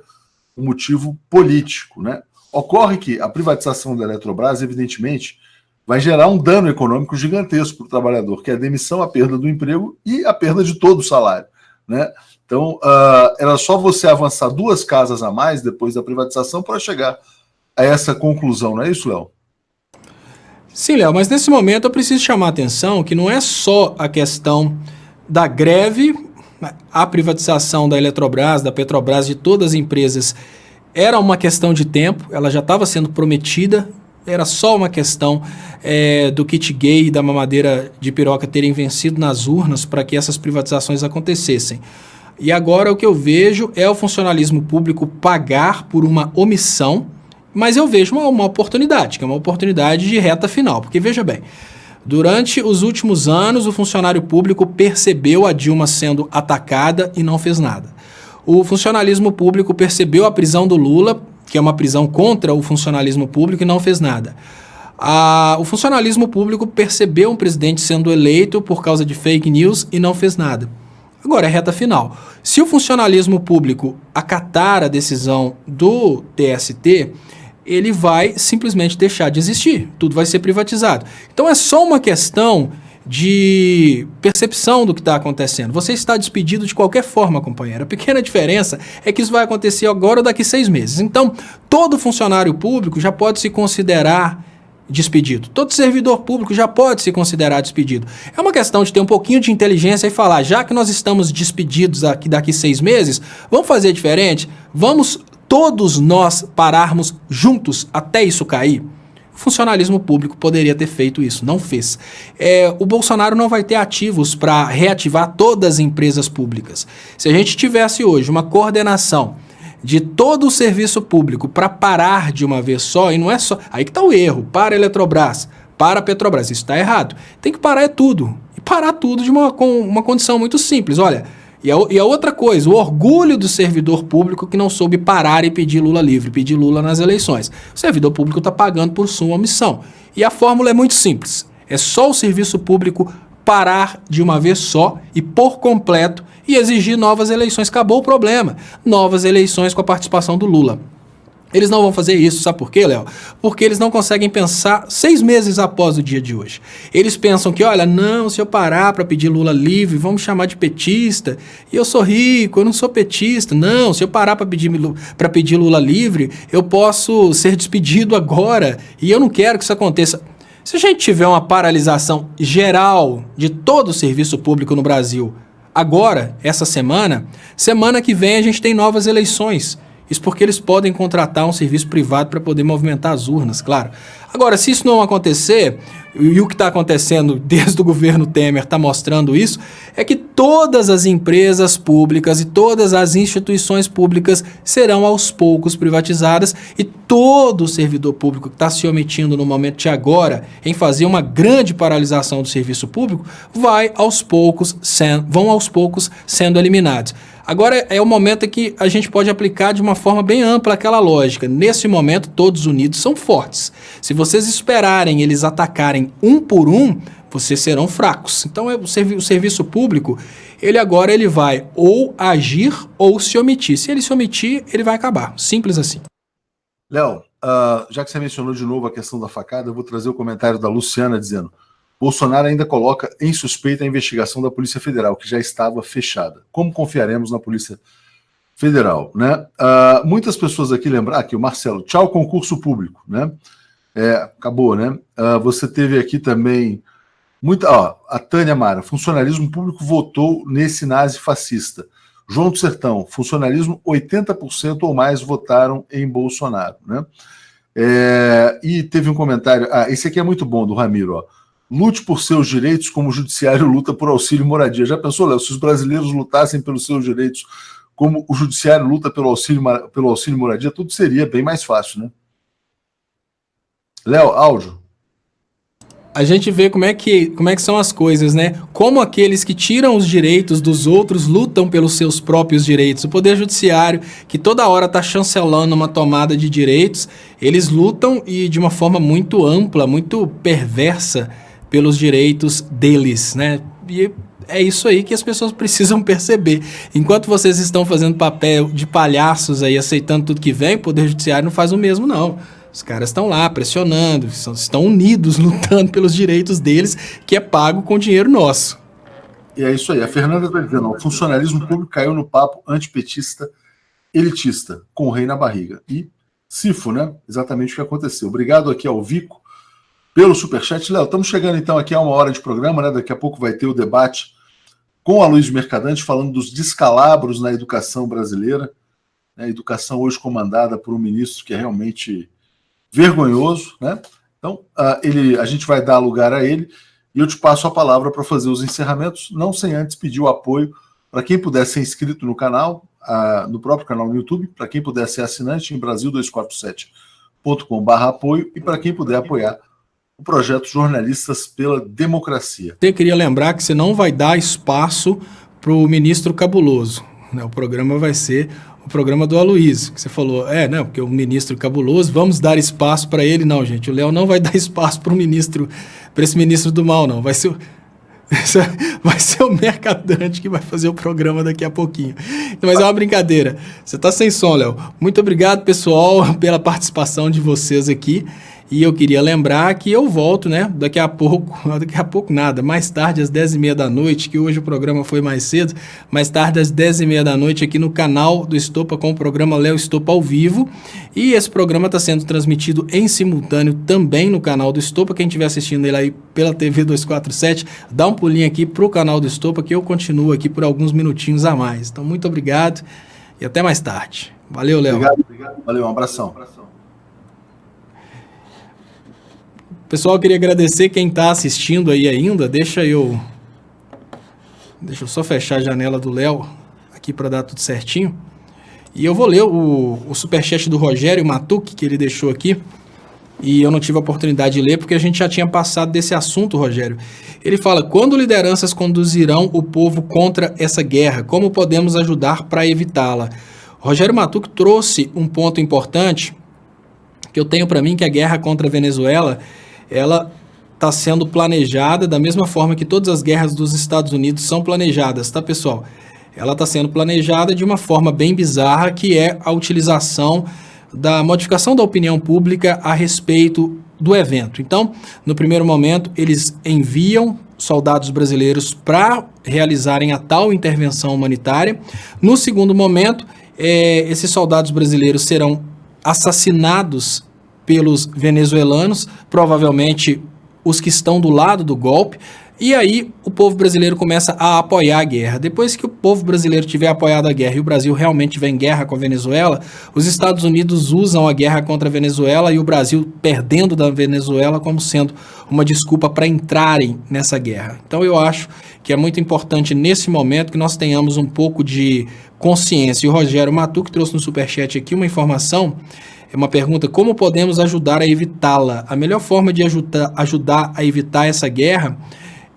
um motivo político, né? Ocorre que a privatização da Eletrobras, evidentemente, vai gerar um dano econômico gigantesco para o trabalhador, que é a demissão, a perda do emprego e a perda de todo o salário, né? Então, era só você avançar 2 casas a mais depois da privatização para chegar a essa conclusão, não é isso, Léo? Sim, Léo, mas nesse momento eu preciso chamar a atenção que não é só a questão da greve, a privatização da Eletrobras, da Petrobras, de todas as empresas, era uma questão de tempo, ela já estava sendo prometida, era só uma questão do kit gay e da mamadeira de piroca terem vencido nas urnas para que essas privatizações acontecessem. E agora o que eu vejo é o funcionalismo público pagar por uma omissão, mas eu vejo uma oportunidade, que é uma oportunidade de reta final. Porque, veja bem, durante os últimos anos, o funcionário público percebeu a Dilma sendo atacada e não fez nada. O funcionalismo público percebeu a prisão do Lula, que é uma prisão contra o funcionalismo público, e não fez nada. O funcionalismo público percebeu um presidente sendo eleito por causa de fake news e não fez nada. Agora é reta final. Se o funcionalismo público acatar a decisão do TST, ele vai simplesmente deixar de existir. Tudo vai ser privatizado. Então é só uma questão de percepção do que está acontecendo. Você está despedido de qualquer forma, companheiro. A pequena diferença é que isso vai acontecer agora ou daqui 6 meses. Então, todo funcionário público já pode se considerar despedido. Todo servidor público já pode se considerar despedido. É uma questão de ter um pouquinho de inteligência e falar, já que nós estamos despedidos daqui 6 meses, vamos fazer diferente? Vamos todos nós pararmos juntos até isso cair? O funcionalismo público poderia ter feito isso, não fez. O Bolsonaro não vai ter ativos para reativar todas as empresas públicas. Se a gente tivesse hoje uma coordenação de todo o serviço público para parar de uma vez só, e não é só... Aí que está o erro, para a Eletrobras, para a Petrobras, isso está errado. Tem que parar tudo, e parar tudo com uma condição muito simples, olha... E a outra coisa, o orgulho do servidor público que não soube parar e pedir Lula livre, pedir Lula nas eleições. O servidor público está pagando por sua omissão. E a fórmula é muito simples. É só o serviço público parar de uma vez só e por completo e exigir novas eleições. Acabou o problema. Novas eleições com a participação do Lula. Eles não vão fazer isso, sabe por quê, Léo? Porque eles não conseguem pensar 6 meses após o dia de hoje. Eles pensam que, olha, não, se eu parar para pedir Lula livre, vão me chamar de petista, e eu sou rico, eu não sou petista. Não, se eu parar para pedir Lula livre, eu posso ser despedido agora, e eu não quero que isso aconteça. Se a gente tiver uma paralisação geral de todo o serviço público no Brasil, agora, essa semana que vem a gente tem novas eleições. Isso porque eles podem contratar um serviço privado para poder movimentar as urnas, claro. Agora, se isso não acontecer, e o que está acontecendo desde o governo Temer está mostrando isso, é que todas as empresas públicas e todas as instituições públicas serão aos poucos privatizadas e todo o servidor público que está se omitindo no momento de agora em fazer uma grande paralisação do serviço público vão aos poucos sendo eliminados. Agora é o momento em que a gente pode aplicar de uma forma bem ampla aquela lógica. Nesse momento, todos unidos são fortes. Se vocês esperarem eles atacarem um por um, vocês serão fracos. Então, o serviço público, ele vai ou agir ou se omitir. Se ele se omitir, ele vai acabar. Simples assim. Léo, já que você mencionou de novo a questão da facada, eu vou trazer o comentário da Luciana dizendo: Bolsonaro ainda coloca em suspeita a investigação da Polícia Federal, que já estava fechada. Como confiaremos na Polícia Federal, né? Muitas pessoas aqui lembram, aqui o Marcelo, tchau concurso público, né? Acabou, né? Você teve aqui também a Tânia Mara, funcionalismo público votou nesse nazi fascista. João do Sertão, funcionalismo, 80% ou mais votaram em Bolsonaro, né? E teve um comentário, esse aqui é muito bom, do Ramiro, ó. Lute por seus direitos como o judiciário luta por auxílio e moradia. Já pensou, Léo, se os brasileiros lutassem pelos seus direitos como o judiciário luta pelo auxílio e moradia, tudo seria bem mais fácil, né? Léo, áudio. A gente vê como é que são as coisas, né? Como aqueles que tiram os direitos dos outros lutam pelos seus próprios direitos. O Poder Judiciário, que toda hora está chancelando uma tomada de direitos, eles lutam e de uma forma muito ampla, muito perversa pelos direitos deles, né? E é isso aí que as pessoas precisam perceber. Enquanto vocês estão fazendo papel de palhaços aí, aceitando tudo que vem, o Poder Judiciário não faz o mesmo, não. Os caras estão lá pressionando, estão unidos, lutando pelos direitos deles, que é pago com dinheiro nosso. E é isso aí. A Fernanda está dizendo, o funcionalismo público caiu no papo antipetista, elitista, com o rei na barriga. E Cifo, né? Exatamente o que aconteceu. Obrigado aqui ao Vico pelo superchat. Léo, estamos chegando então aqui a 1 hora de programa, né? Daqui a pouco vai ter o debate com a Luiz Mercadante, falando dos descalabros na educação brasileira. A educação hoje comandada por um ministro que é realmente vergonhoso, né? Então, a gente vai dar lugar a ele e eu te passo a palavra para fazer os encerramentos, não sem antes pedir o apoio para quem puder ser inscrito no canal, no próprio canal no YouTube, para quem puder ser assinante em Brasil247.com/apoio e para quem puder apoiar o projeto Jornalistas pela Democracia. Eu queria lembrar que você não vai dar espaço para o ministro cabuloso, né? O programa vai ser o programa do Aloysio, que você falou, porque o ministro cabuloso, vamos dar espaço para ele. Não, gente, o Léo não vai dar espaço para esse ministro do mal, não. Vai ser o Mercadante que vai fazer o programa daqui a pouquinho. Mas é uma brincadeira. Você tá sem som, Léo. Muito obrigado, pessoal, pela participação de vocês aqui. E eu queria lembrar que eu volto, né? Daqui a pouco nada, mais tarde às 10h30 da noite, que hoje o programa foi mais cedo, mais tarde às 10h30 da noite aqui no canal do Estopa com o programa Léo Estopa ao vivo. E esse programa está sendo transmitido em simultâneo também no canal do Estopa. Quem estiver assistindo ele aí pela TV 247, dá um pulinho aqui pro canal do Estopa que eu continuo aqui por alguns minutinhos a mais. Então, muito obrigado e até mais tarde. Valeu, Léo. Obrigado. Valeu, um abração. Pessoal, eu queria agradecer quem está assistindo aí ainda. Deixa eu só fechar a janela do Léo aqui para dar tudo certinho. E eu vou ler o superchat do Rogério Matuque, que ele deixou aqui. E eu não tive a oportunidade de ler porque a gente já tinha passado desse assunto, Rogério. Ele fala, quando lideranças conduzirão o povo contra essa guerra? Como podemos ajudar para evitá-la? Rogério Matuque trouxe um ponto importante que eu tenho para mim, que a guerra contra a Venezuela, ela está sendo planejada da mesma forma que todas as guerras dos Estados Unidos são planejadas, tá, pessoal? Ela está sendo planejada de uma forma bem bizarra, que é a utilização da modificação da opinião pública a respeito do evento. Então, no primeiro momento, eles enviam soldados brasileiros para realizarem a tal intervenção humanitária. No segundo momento, esses soldados brasileiros serão assassinados pelos venezuelanos, provavelmente os que estão do lado do golpe, e aí o povo brasileiro começa a apoiar a guerra. Depois que o povo brasileiro tiver apoiado a guerra e o Brasil realmente tiver em guerra com a Venezuela, os Estados Unidos usam a guerra contra a Venezuela e o Brasil perdendo da Venezuela como sendo uma desculpa para entrarem nessa guerra. Então eu acho que é muito importante nesse momento que nós tenhamos um pouco de consciência. E o Rogério Matuque trouxe no superchat aqui uma informação. É uma pergunta, como podemos ajudar a evitá-la? A melhor forma de ajudar a evitar essa guerra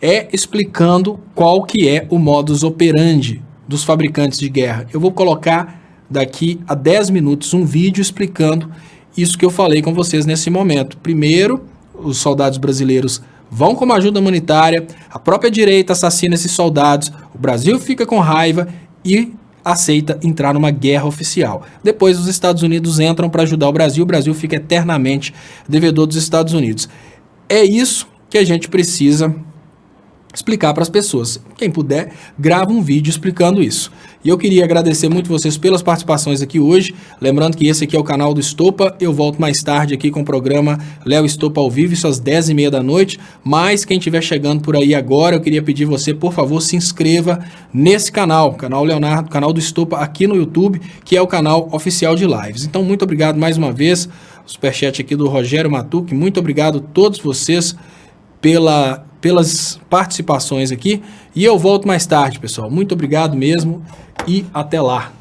é explicando qual que é o modus operandi dos fabricantes de guerra. Eu vou colocar daqui a 10 minutos um vídeo explicando isso que eu falei com vocês nesse momento. Primeiro, os soldados brasileiros vão como ajuda humanitária, a própria direita assassina esses soldados, o Brasil fica com raiva e aceita entrar numa guerra oficial. Depois os Estados Unidos entram para ajudar o Brasil fica eternamente devedor dos Estados Unidos. É isso que a gente precisa explicar para as pessoas. Quem puder, grava um vídeo explicando isso. E eu queria agradecer muito vocês pelas participações aqui hoje. Lembrando que esse aqui é o canal do Estopa. Eu volto mais tarde aqui com o programa Léo Estopa ao vivo, isso às 10h30 da noite. Mas quem estiver chegando por aí agora, eu queria pedir você, por favor, se inscreva nesse canal, canal Leonardo, canal do Estopa aqui no YouTube, que é o canal oficial de lives. Então, muito obrigado mais uma vez. O superchat aqui do Rogério Matuque. Muito obrigado a todos vocês pelas participações aqui, e eu volto mais tarde, pessoal. Muito obrigado mesmo e até lá.